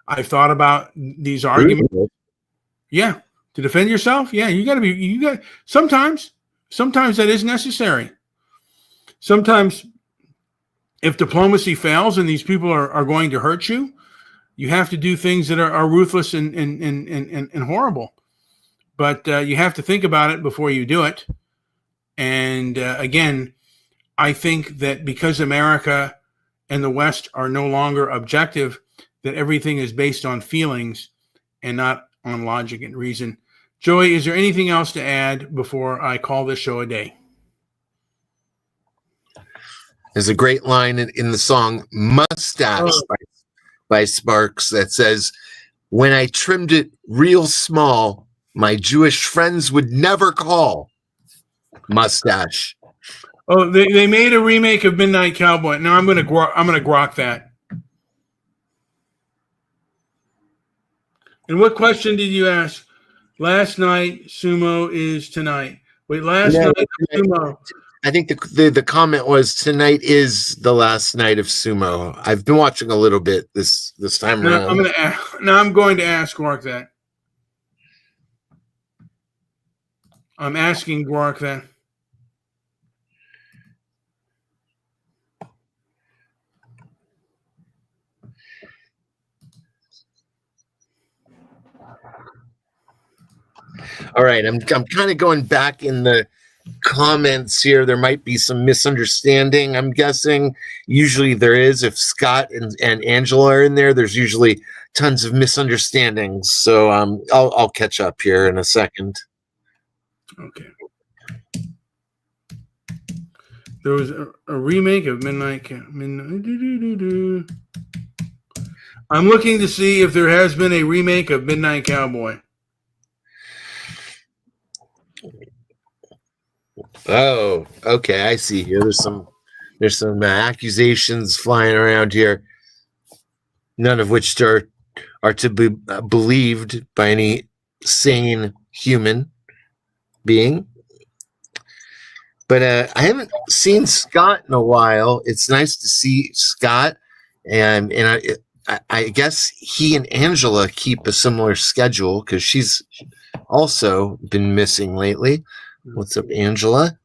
I've thought about these arguments. Yeah, to defend yourself. Yeah, you got sometimes that is necessary. Sometimes if diplomacy fails and these people are going to hurt you, you have to do things that are ruthless and horrible. But you have to think about it before you do it. And again, I think that because America and the West are no longer objective, that everything is based on feelings and not on logic and reason. Joey, is there anything else to add before I call this show a day? There's a great line in the song Mustache by Sparks that says, "When I trimmed it real small, my Jewish friends would never call." Mustache. Oh, they made a remake of Midnight Cowboy. Now I'm gonna grok that. And what question did you ask? Last night, sumo is tonight. Wait, last night sumo. I think the comment was tonight is the last night of sumo. I've been watching a little bit this time around. I'm going to ask Gwark that. I'm asking Gwark that. All right, I'm kind of going back in the comments here. There might be some misunderstanding, I'm guessing. Usually there is. If Scott and Angela are in there, there's usually tons of misunderstandings. So I'll catch up here in a second. Okay. There was a remake of Midnight. I'm looking to see if there has been a remake of Midnight Cowboy. Oh, okay. I see here. There's some accusations flying around here, none of which are to be believed by any sane human being. But I haven't seen Scott in a while. It's nice to see Scott, and I guess he and Angela keep a similar schedule because she's also been missing lately. What's up, Angela?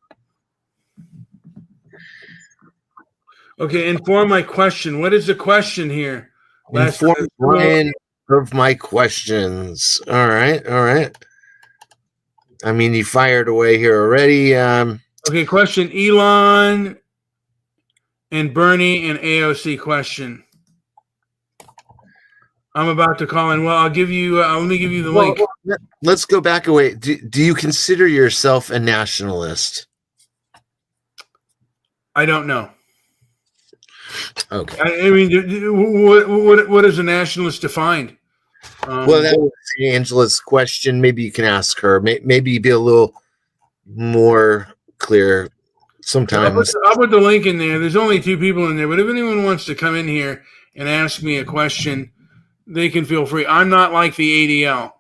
Okay, inform my question. What is the question here? Inform Brian of my questions. All right. I mean, you fired away here already. Okay, question. Elon and Bernie and AOC question. I'm about to call in. Well, I'll give you. Let me give you the link. Let's go back away. Do you consider yourself a nationalist? I don't know. Okay. I mean, what is a nationalist defined? Well, that was Angela's question. Maybe you can ask her. Maybe be a little more clear. Sometimes I'll put the link in there. There's only 2 people in there, but if anyone wants to come in here and ask me a question, they can feel free. I'm not like the ADL.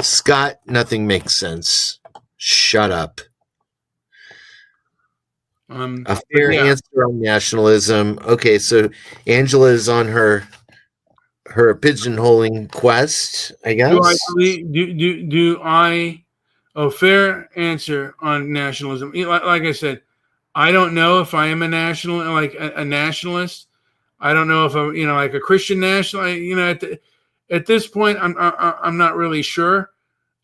Scott, nothing makes sense. Shut up. A fair answer on nationalism. Okay, so Angela is on her pigeonholing quest, I guess. Fair answer on nationalism. Like I said, I don't know if I am a nationalist. I don't know if I'm, like a Christian national. At this point, I'm not really sure.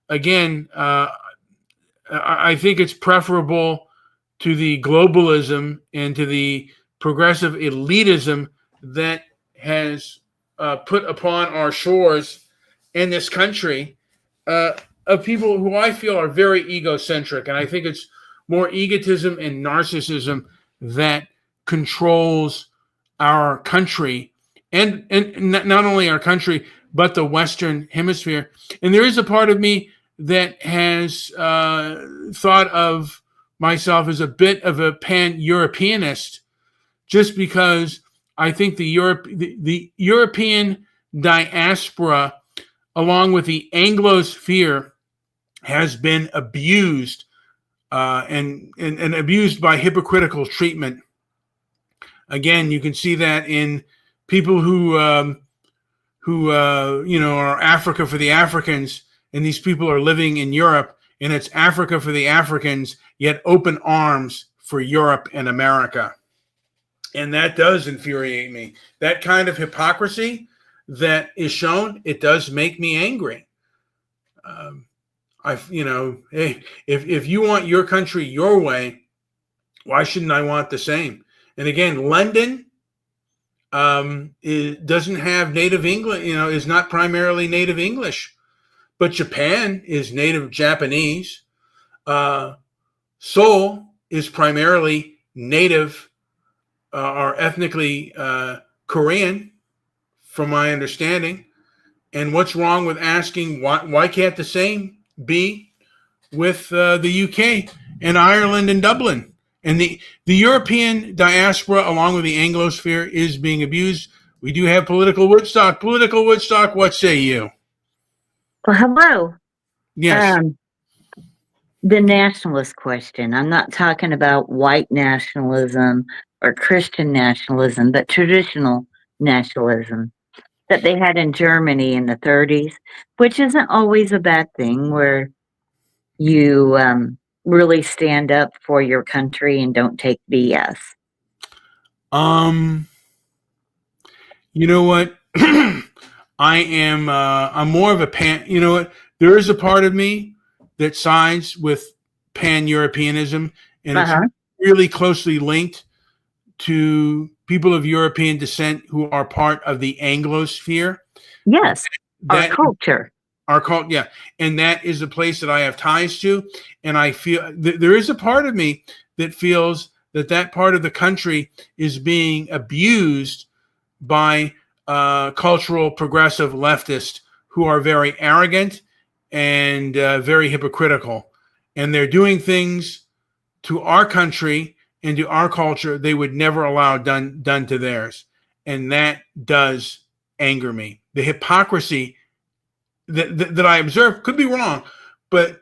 Again, I think it's preferable to the globalism and to the progressive elitism that has put upon our shores in this country of people who I feel are very egocentric. And I think it's more egotism and narcissism that controls our country and not only our country, but the Western hemisphere. And there is a part of me that has thought of myself as a bit of a pan-Europeanist, just because I think the European diaspora, along with the Anglosphere, has been abused and abused by hypocritical treatment. Again, you can see that in people who are Africa for the Africans, and these people are living in Europe, and it's Africa for the Africans, yet open arms for Europe and America. And that does infuriate me. That kind of hypocrisy that is shown, it does make me angry. Hey, if you want your country your way, why shouldn't I want the same? And again, London doesn't have native English, is not primarily native English, but Japan is native Japanese. Seoul is primarily native or ethnically Korean, from my understanding. And what's wrong with asking why can't the same be with the UK and Ireland and Dublin? And the European diaspora, along with the Anglosphere, is being abused. We do have political Woodstock. Political Woodstock, what say you? Well, hello. Yes. The nationalist question. I'm not talking about white nationalism or Christian nationalism, but traditional nationalism that they had in Germany in the 30s, which isn't always a bad thing, where you really stand up for your country and don't take BS. You know what? I'm more of a you know what? There is a part of me that sides with pan-Europeanism, and it's Uh-huh. really closely linked to people of European descent who are part of the Anglosphere. Yes, our That culture. our cult, yeah, and that is a place that I have ties to, and I feel there is a part of me that feels that that part of the country is being abused by cultural progressive leftists who are very arrogant and very hypocritical, and they're doing things to our country and to our culture they would never allow done to theirs, and that does anger me. The hypocrisy that I observe could be wrong, but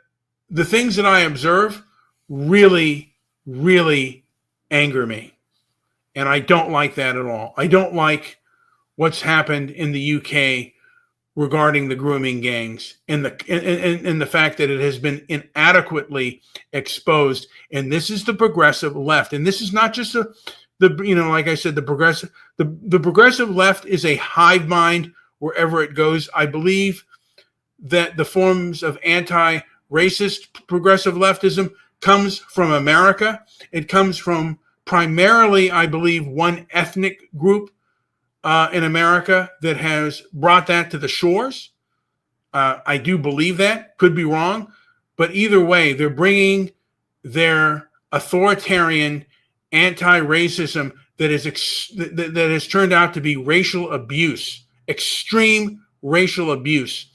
the things that I observe really, really anger me. And I don't like that at all. I don't like what's happened in the UK regarding the grooming gangs and the fact that it has been inadequately exposed. And this is the progressive left. And this is not just the you know, like I said, the progressive left is a hive mind wherever it goes. I believe that the forms of anti-racist progressive leftism comes from America. It comes from primarily, I believe, one ethnic group in America that has brought that to the shores. I do believe that. Could be wrong. But either way, they're bringing their authoritarian anti-racism that has turned out to be racial abuse, extreme racial abuse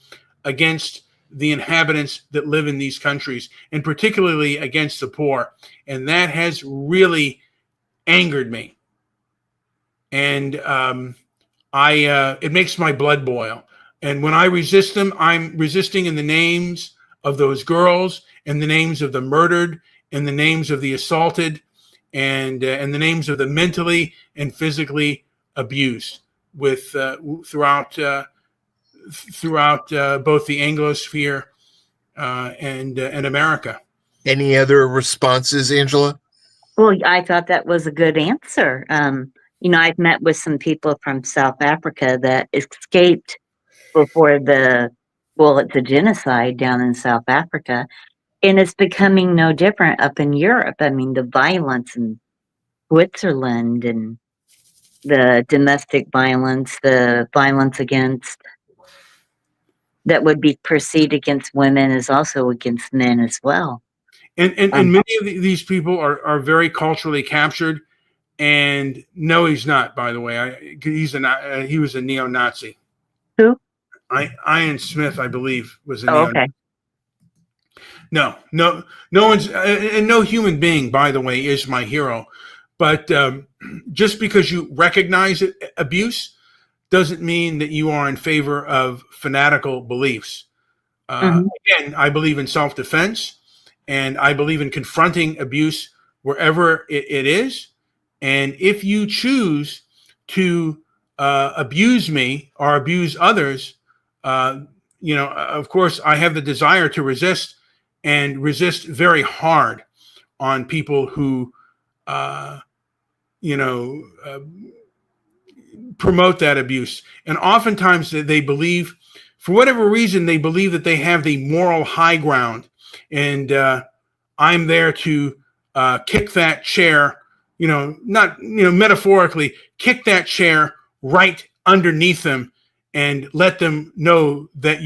against the inhabitants that live in these countries, and particularly against the poor. And that has really angered me. And it makes my blood boil. And when I resist them, I'm resisting in the names of those girls, in the names of the murdered, in the names of the assaulted, and in the names of the mentally and physically abused with throughout both the Anglosphere and America. Any other responses, Angela? Well, I thought that was a good answer. I've met with some people from South Africa that escaped before it's a genocide down in South Africa. And it's becoming no different up in Europe. I mean, the violence in Switzerland and the domestic violence, the violence that would be perceived against women is also against men as well. And many of these people are very culturally captured. And no, he's not, by the way. He was a neo-Nazi. Who? Ian Smith, I believe, was a neo-Nazi. Okay. No one's, and no human being, by the way, is my hero. But just because you recognize abuse doesn't mean that you are in favor of fanatical beliefs. Again, I believe in self-defense, and I believe in confronting abuse wherever it is. And if you choose to abuse me or abuse others, of course, I have the desire to resist, and resist very hard on people who, promote that abuse. And oftentimes they believe, for whatever reason, they believe that they have the moral high ground. And I'm there to kick that chair, metaphorically, kick that chair right underneath them and let them know that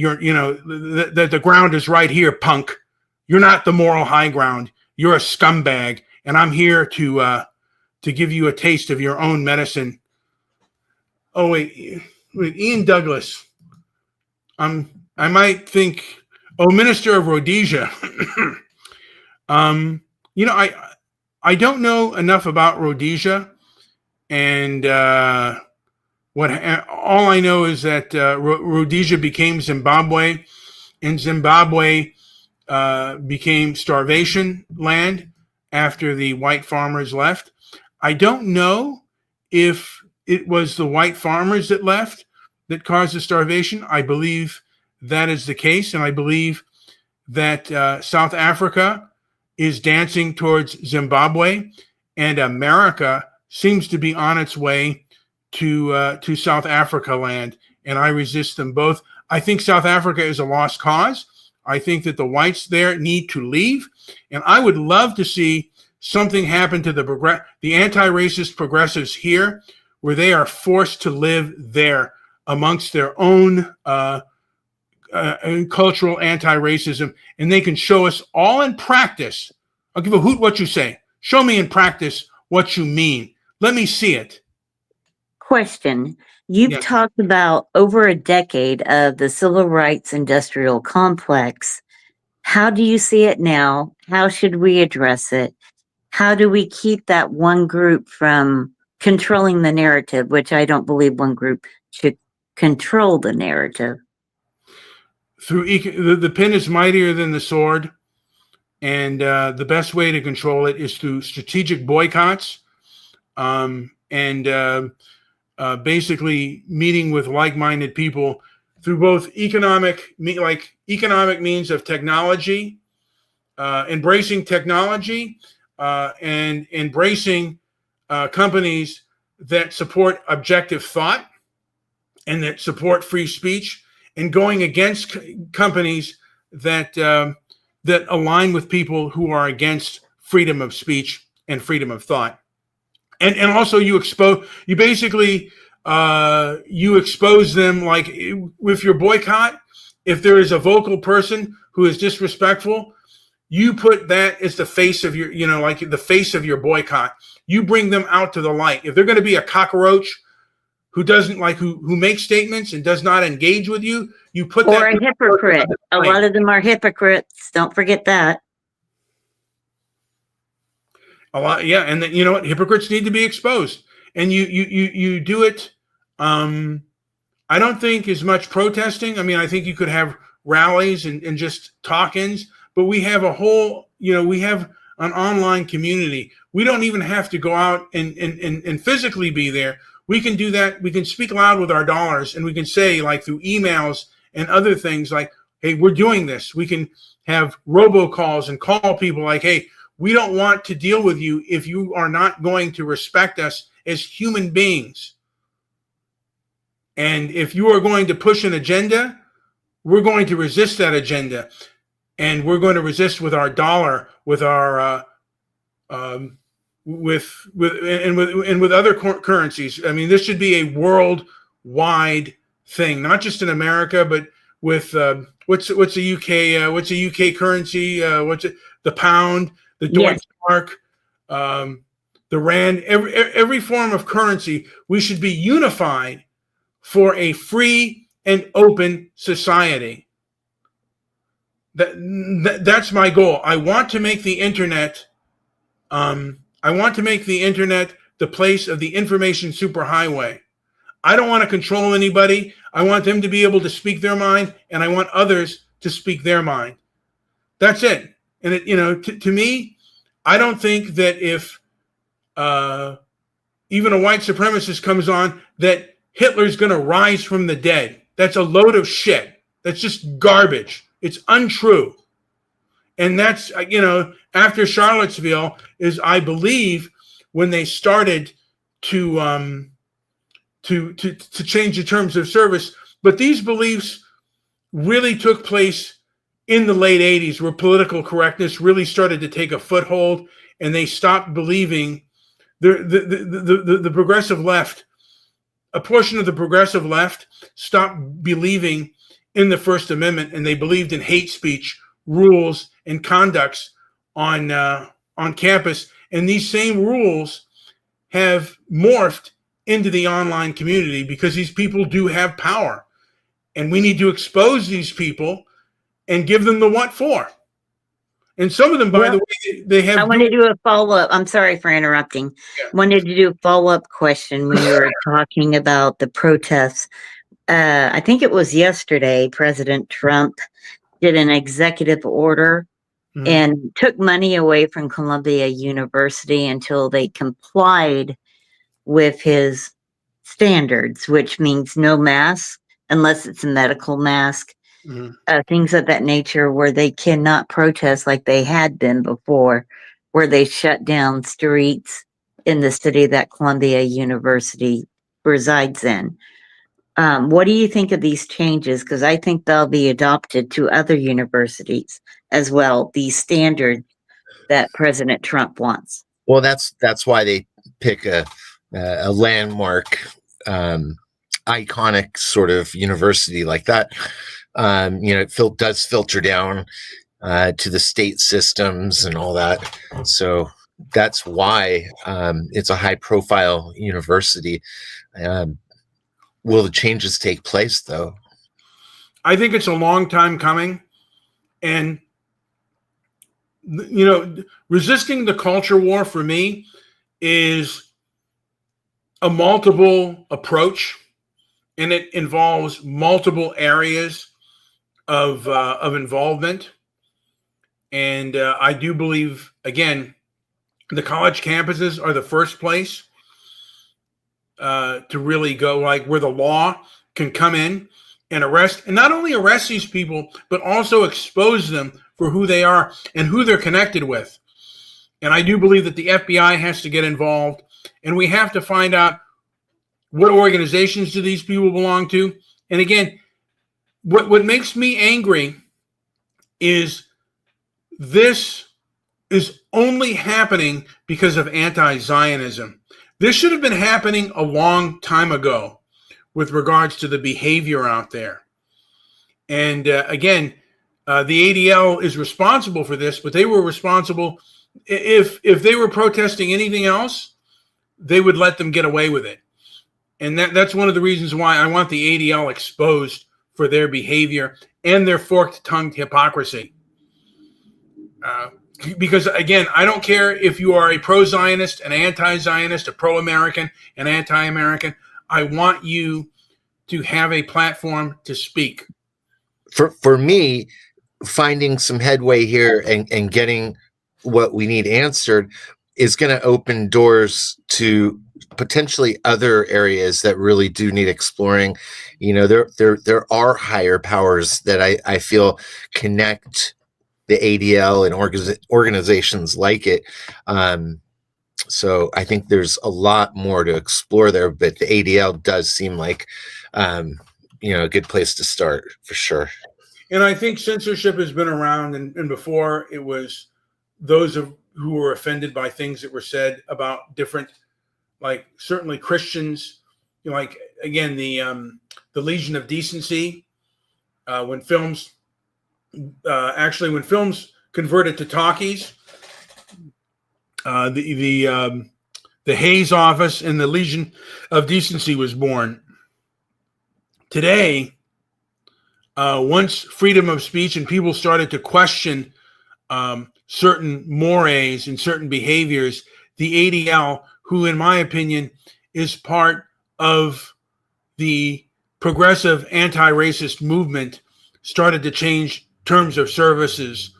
that the ground is right here, punk. You're not the moral high ground. You're a scumbag. And I'm here to give you a taste of your own medicine. Oh, wait, Ian Douglas. I might think, Minister of Rhodesia. I don't know enough about Rhodesia, and all I know is that Rhodesia became Zimbabwe, and Zimbabwe became starvation land after the white farmers left. I don't know if it was the white farmers that left that caused the starvation. I believe that is the case, and I believe that South Africa is dancing towards Zimbabwe, and America seems to be on its way to South Africa land. and I resist them both. I think South Africa is a lost cause. I think that the whites there need to leave, and I would love to see something happen to the anti-racist progressives here, where they are forced to live there amongst their own cultural anti-racism, and they can show us all in practice. I'll give a hoot what you say. Show me in practice what you mean. Let me see it. Question. You've Yes. talked about over a decade of the civil rights industrial complex. How do you see it now? How should we address it? How do we keep that one group from controlling the narrative, which I don't believe one group should control the narrative? The pen is mightier than the sword, and the best way to control it is through strategic boycotts, and basically meeting with like-minded people through both economic means of technology, embracing technology, and embracing companies that support objective thought and that support free speech, and going against companies that that align with people who are against freedom of speech and freedom of thought. And also you basically expose them, like with your boycott. If there is a vocal person who is disrespectful, you put that as the face of your, like the face of your boycott. You bring them out to the light. If they're going to be a cockroach who doesn't who makes statements and does not engage with you, you put that. Or a hypocrite. A lot of them are hypocrites. Don't forget that. A lot, yeah, and you know what? Hypocrites need to be exposed, and you do it. I don't think as much protesting. I mean, I think you could have rallies and just talk-ins, but we have a whole, we have an online community. We don't even have to go out and physically be there. We can do that. We can speak loud with our dollars, and we can say, like through emails and other things, like, hey, we're doing this. We can have robocalls and call people like, hey, we don't want to deal with you if you are not going to respect us as human beings. And if you are going to push an agenda, we're going to resist that agenda. And we're going to resist with our dollar, with our with other currencies. I mean, this should be a worldwide thing, not just in America, but with what's the UK currency? The pound, the Deutsche Mark, the Rand, every form of currency. We should be unified for a free and open society. That's my goal. I want to make the internet. I want to make the internet the place of the information superhighway. I don't want to control anybody. I want them to be able to speak their mind, and I want others to speak their mind. That's it. And to me, I don't think that if even a white supremacist comes on, that Hitler's going to rise from the dead. That's a load of shit. That's just garbage. It's untrue. And that's, after Charlottesville is, I believe, when they started to change the terms of service. But these beliefs really took place in the late 80s, where political correctness really started to take a foothold, and they stopped believing the progressive left. A portion of the progressive left stopped believing in the First Amendment, and they believed in hate speech, rules, and conducts on campus. And these same rules have morphed into the online community because these people do have power, and we need to expose these people and give them the what for. And some of them, by the way, they have. I want to do a follow-up. I'm sorry for interrupting. Yeah. Wanted to do a follow-up question when you were talking about the protests. I think it was yesterday, President Trump did an executive order and took money away from Columbia University until they complied with his standards, which means no mask unless it's a medical mask. Things of that nature, where they cannot protest like they had been before, where they shut down streets in the city that Columbia University resides in. What do you think of these changes? Because I think they'll be adopted to other universities as well, these standards that President Trump wants. Well, that's why they pick a landmark, iconic sort of university like that. It does filter down to the state systems and all that. So that's why it's a high-profile university. Will the changes take place, though? I think it's a long time coming, and resisting the culture war for me is a multiple approach, and it involves multiple areas of involvement. And I do believe, again, the college campuses are the first place to really go, like, where the law can come in and arrest, and not only arrest these people, but also expose them for who they are and who they're connected with. And I do believe that the FBI has to get involved, and we have to find out what organizations do these people belong to. And again, what makes me angry is this is only happening because of anti-Zionism. This should have been happening a long time ago with regards to the behavior out there. And again, the ADL is responsible for this, but they were responsible. If they were protesting anything else, they would let them get away with it. And that's one of the reasons why I want the ADL exposed for their behavior and their forked-tongued hypocrisy. Because, again, I don't care if you are a pro-Zionist, an anti-Zionist, a pro-American, an anti-American. I want you to have a platform to speak. For me, finding some headway here and getting what we need answered is going to open doors to potentially other areas that really do need exploring. There are higher powers that I feel connect the ADL and organizations like it. So I think there's a lot more to explore there, but the ADL does seem like, a good place to start for sure. And I think censorship has been around, and before it was those who were offended by things that were said about different, like certainly Christians, like, again, the Legion of Decency, when films converted to talkies, the Hayes office and the Legion of Decency was born. Today, once freedom of speech and people started to question certain mores and certain behaviors, the ADL, who in my opinion is part of the progressive anti-racist movement, started to change terms of services.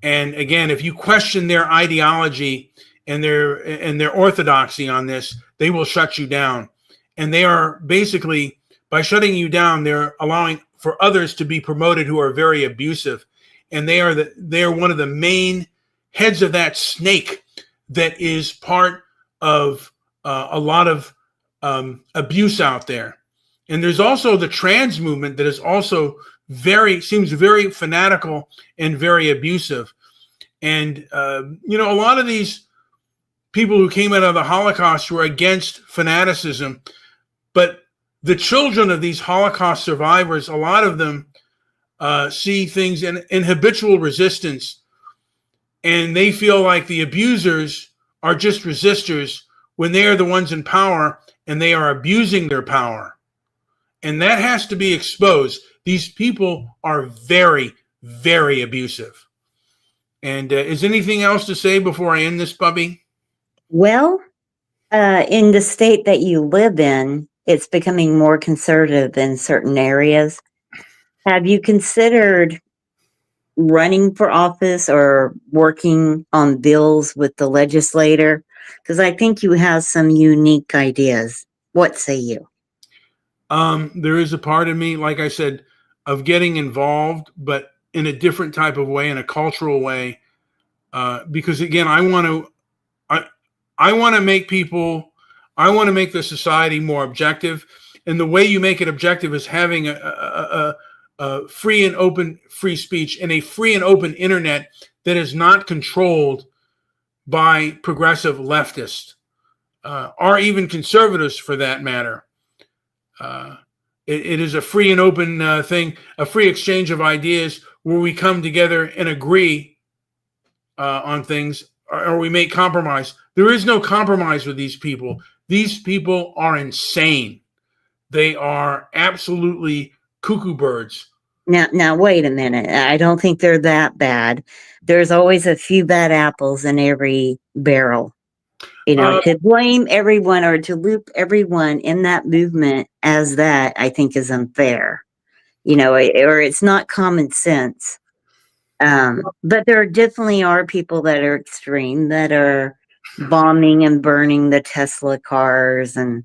And again, if you question their ideology and their orthodoxy on this, they will shut you down. And they are basically, by shutting you down, they're allowing for others to be promoted who are very abusive. And they are one of the main heads of that snake that is part of a lot of abuse out there. And there's also the trans movement that is also seems very fanatical and very abusive. And, a lot of these people who came out of the Holocaust were against fanaticism, but the children of these Holocaust survivors, a lot of them see things in habitual resistance, and they feel like the abusers are just resistors when they are the ones in power and they are abusing their power. And that has to be exposed. These people are very, very abusive. And is anything else to say before I end this, Bubby? Well, in the state that you live in, it's becoming more conservative in certain areas. Have you considered running for office or working on bills with the legislator? Because I think you have some unique ideas. What say you? There is a part of me, like I said, of getting involved, but in a different type of way, in a cultural way, because again, I want to make the society more objective. And the way you make it objective is having a free and open free speech and a free and open internet that is not controlled by progressive leftists or even conservatives for that matter. It is a free and open thing, a free exchange of ideas where we come together and agree on things, or we make compromise. There is no compromise with these people. These people are insane. They are absolutely cuckoo birds. Now, wait a minute. I don't think they're that bad. There's always a few bad apples in every barrel. To blame everyone or to loop everyone in that movement as that, I think is unfair. Or it's not common sense. But there definitely are people that are extreme, that are bombing and burning the Tesla cars and,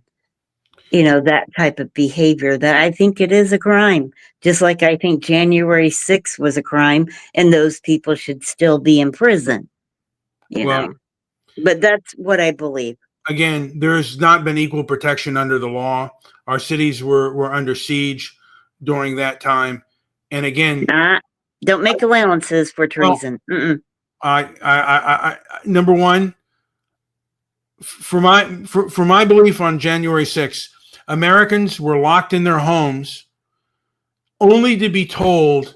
that type of behavior, that I think it is a crime. Just like I think January 6th was a crime and those people should still be in prison, know. But that's what I believe. Again, there's not been equal protection under the law. Our cities were under siege during that time. And again, don't make allowances for treason. I number one, for my belief on January 6th, Americans were locked in their homes only to be told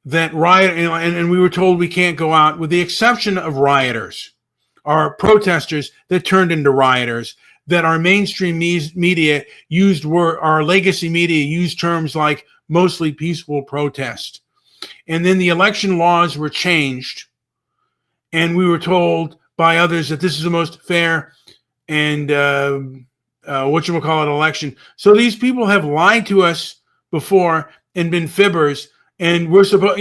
that and we were told we can't go out, with the exception of rioters or protesters that turned into rioters, that our mainstream media our legacy media used terms like mostly peaceful protest. And then the election laws were changed, and we were told by others that this is the most fair and election. So these people have lied to us before and been fibbers, and we're supposed,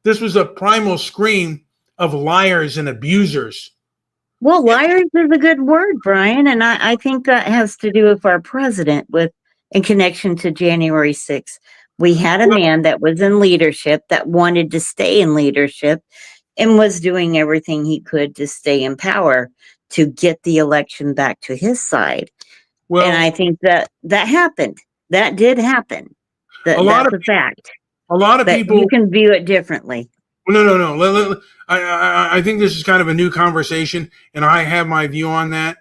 this was a primal scream of liars and abusers. Well, liars is a good word, Brian, and I think that has to do with our president, in connection to January 6th. We had a man that was in leadership, that wanted to stay in leadership, and was doing everything he could to stay in power, to get the election back to his side. Well, and I think that happened. That did happen. That's a fact. A lot of people, you can view it differently. No. I think this is kind of a new conversation, and I have my view on that.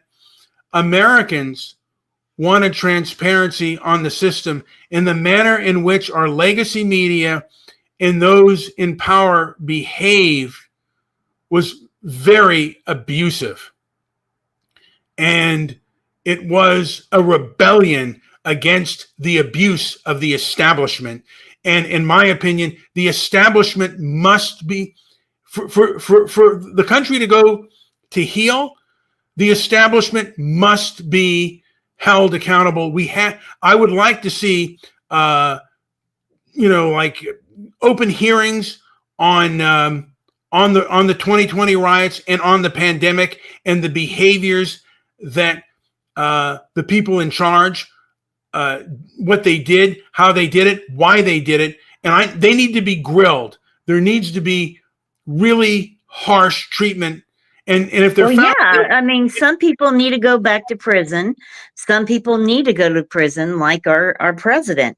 Americans wanted transparency on the system, and the manner in which our legacy media and those in power behave was very abusive. And it was a rebellion against the abuse of the establishment. And in my opinion, the establishment must be, for the country to go to heal, the establishment must be held accountable. I would like to see, like open hearings on the 2020 riots and on the pandemic and the behaviors that the people in charge, what they did, how they did it, why they did it, and they need to be grilled. There needs to be really harsh treatment. And if they're some people need to go back to prison. Some people need to go to prison, like our president.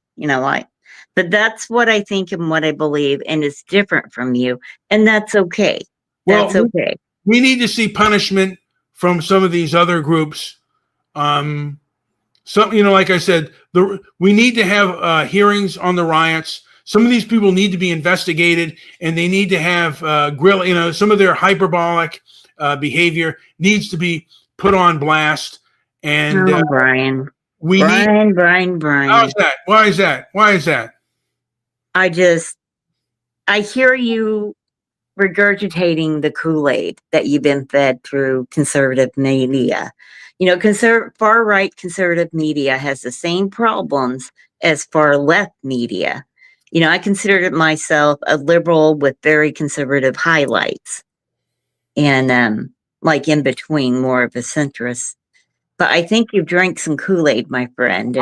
But that's what I think and what I believe, and it's different from you, and that's okay. That's okay. We need to see punishment from some of these other groups. Like I said, we need to have hearings on the riots. Some of these people need to be investigated, and they need to have some of their hyperbolic behavior needs to be put on blast. And Brian. Brian. How's that? Why is that? I hear you regurgitating the Kool-Aid that you've been fed through conservative media. Far-right conservative media has the same problems as far-left media. I consider myself a liberal with very conservative highlights, and like in between, more of a centrist. But I think you drank some Kool-Aid, my friend.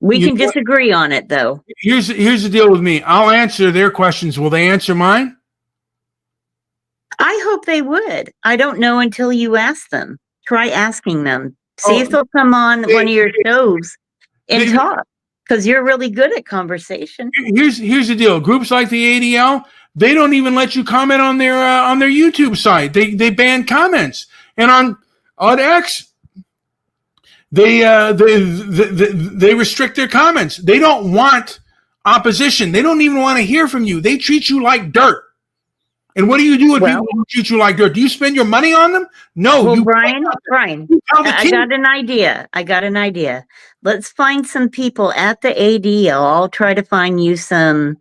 We can disagree on it, though. Here's the deal with me. I'll answer their questions. Will they answer mine? I hope they would. I don't know until you ask them. Try asking them. See if they'll come on one of your shows and talk, because you're really good at conversation. Here's the deal. Groups like the ADL, they don't even let you comment on their YouTube site. They ban comments, and on X, they restrict their comments. They don't want opposition. They don't even want to hear from you. They treat you like dirt. And what do you do with people who treat you like dirt? Do you spend your money on them? No. Well, Brian, I got an idea. Let's find some people at the ADL. I'll try to find you some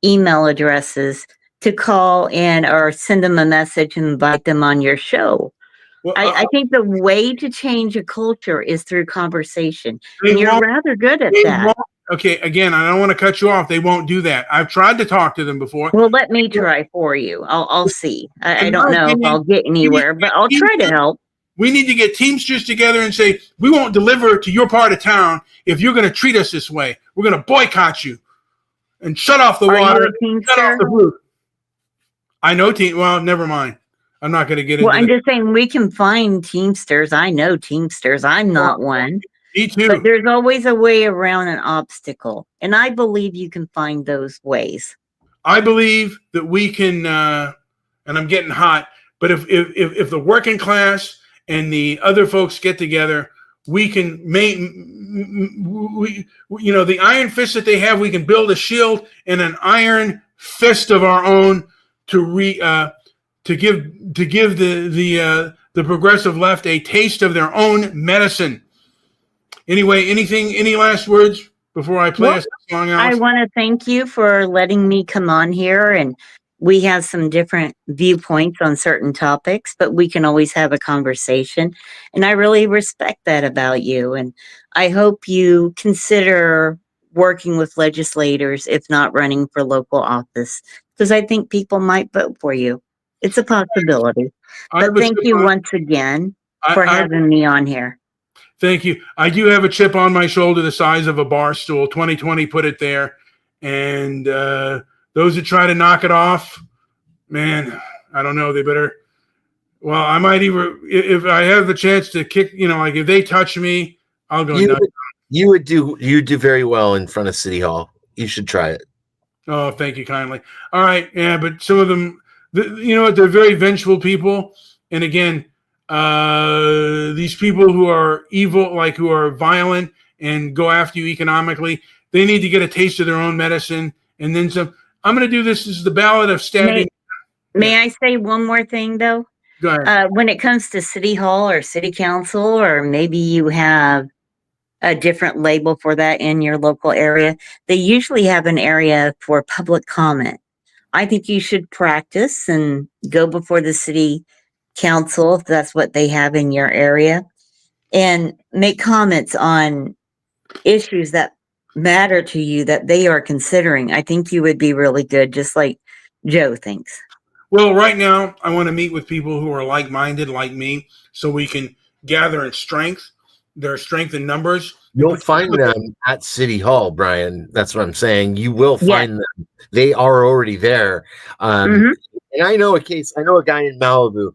email addresses to call in or send them a message and invite them on your show. Well, I think the way to change a culture is through conversation. And you're rather good at that. Okay, again, I don't want to cut you off. They won't do that. I've tried to talk to them before. Well, let me try for you. I'll see. I don't know if I'll get anywhere, but I'll try to help. We need to get Teamsters together and say, we won't deliver to your part of town if you're going to treat us this way. We're going to boycott you and shut off the water, shut off the roof. I know well, never mind. I'm not going to get into I'm just saying we can find Teamsters. I know Teamsters. I'm not one. Me too. But there's always a way around an obstacle. And I believe you can find those ways. I believe that we can, and I'm getting hot, but if the working class and the other folks get together, we can make, the iron fist that they have, we can build a shield and an iron fist of our own to give the progressive left a taste of their own medicine. Anyway, any last words before I play us a song out? I want to thank you for letting me come on here, and we have some different viewpoints on certain topics, but we can always have a conversation. And I really respect that about you. And I hope you consider working with legislators, if not running for local office, because I think people might vote for you. It's a possibility. But thank you once again for having me on here. Thank you. I do have a chip on my shoulder the size of a bar stool. 2020 put it there. And those that try to knock it off, man, I don't know. They better. Well, I might even, if I have the chance to kick, like if they touch me, I'll go nuts. You do very well in front of City Hall. You should try it. Oh, thank you kindly. All right. Yeah, but some of them, they're very vengeful people. And again, these people who are evil, like who are violent and go after you economically, they need to get a taste of their own medicine and then some. I'm going to do this. This is the ballad of stabbing. May I say one more thing, though? Go ahead. When it comes to City Hall or City Council, or maybe you have a different label for that in your local area, they usually have an area for public comment. I think you should practice and go before the City Council, if that's what they have in your area, and make comments on issues that matter to you that they are considering. I think you would be really good, just like Joe thinks. Well, right now, I want to meet with people who are like-minded, like me, so we can gather in strength. Their strength in numbers. You'll find them at City Hall, Brian. That's what I'm saying. You will find them. They are already there. And I know a guy in Malibu.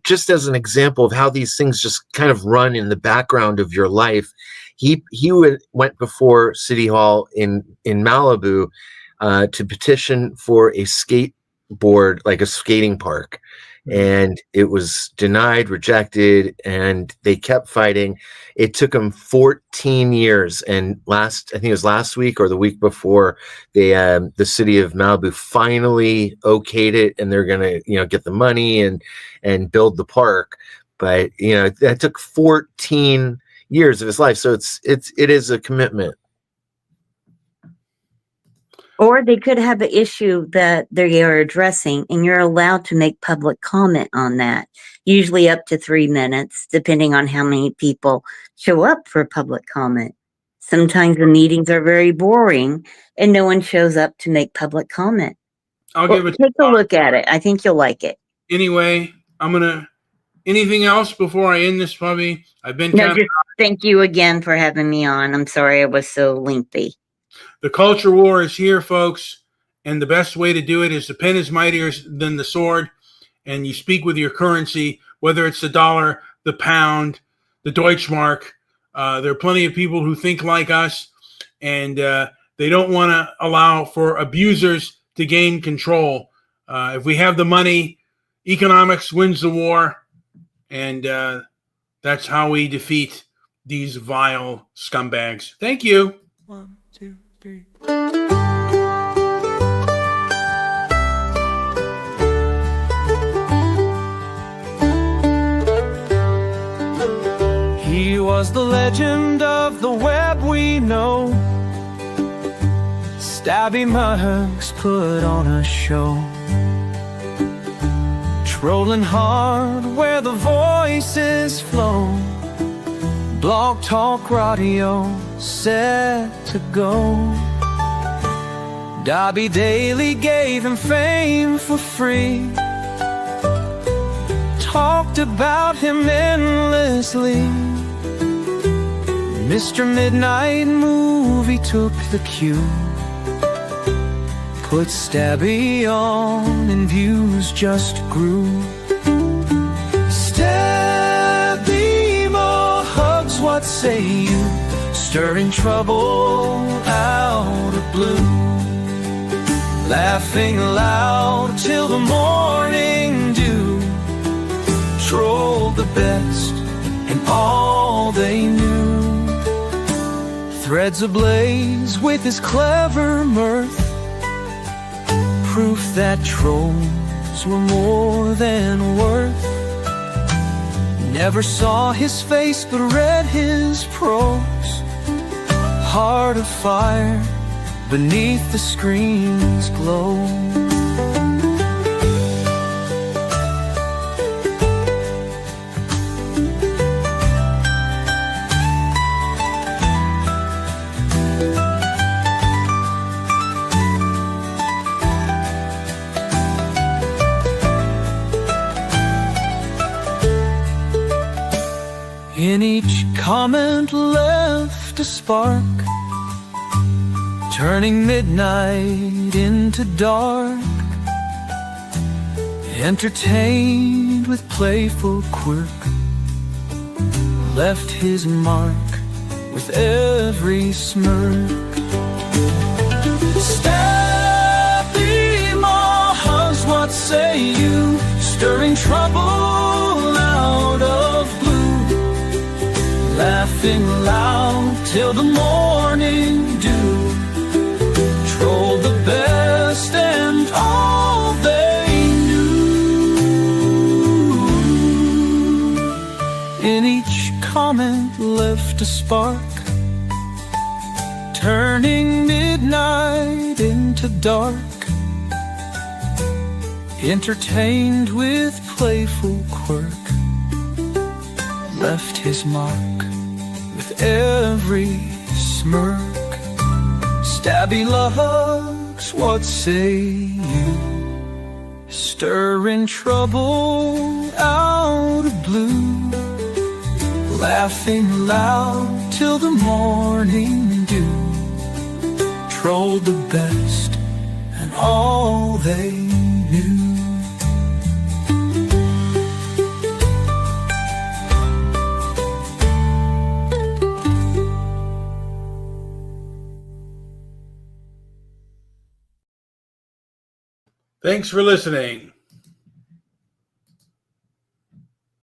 Just as an example of how these things just kind of run in the background of your life, he went before City Hall in Malibu to petition for a skateboard, like a skating park, and it was denied, rejected, and they kept fighting. It took them 14 years, and I think it was last week or the week before, the city of Malibu finally okayed it, and they're gonna get the money and build the park. But that took 14 years of his life, so it is a commitment. Or they could have an issue that they are addressing, and you're allowed to make public comment on that, usually up to 3 minutes, depending on how many people show up for public comment. Sometimes the meetings are very boring, and no one shows up to make public comment. Take a look at it. I think you'll like it. Anyway, anything else before I end this, puppy? Thank you again for having me on. I'm sorry I was so lengthy. The culture war is here, folks, and the best way to do it is the pen is mightier than the sword, and you speak with your currency, whether it's the dollar, the pound, the Deutschmark, There are plenty of people who think like us, and they don't want to allow for abusers to gain control. If we have the money, economics wins the war, and that's how we defeat these vile scumbags. Thank you. 1, 2, 3. He was the legend of the web we know. Stabby mugs put on a show, trolling hard where the voices flow. Blog talk radio set to go. Dobby Daily gave him fame for free, talked about him endlessly. Mr. Midnight Movie took the cue, put Stabby on and views just grew. Stabby more hugs, what say you? Stirring trouble out of blue, laughing loud till the morning dew. Trolled the best and all they knew. Threads ablaze with his clever mirth, proof that trolls were more than worth. Never saw his face but read his prose. Heart of fire beneath the screen's glow. In each comment left a spark, turning midnight into dark. Entertained with playful quirk, left his mark with every smirk. Stabby Maha's, what say you? Stirring trouble out of blue, laughing loud till the morning dew. Troll the best and all they knew. In each comment left a spark, turning midnight into dark. Entertained with playful quirk, left his mark with every smirk. Stabby lugs, what say you? Stirring trouble out of blue, laughing loud till the morning dew. Trolled the best and all they knew. Thanks for listening.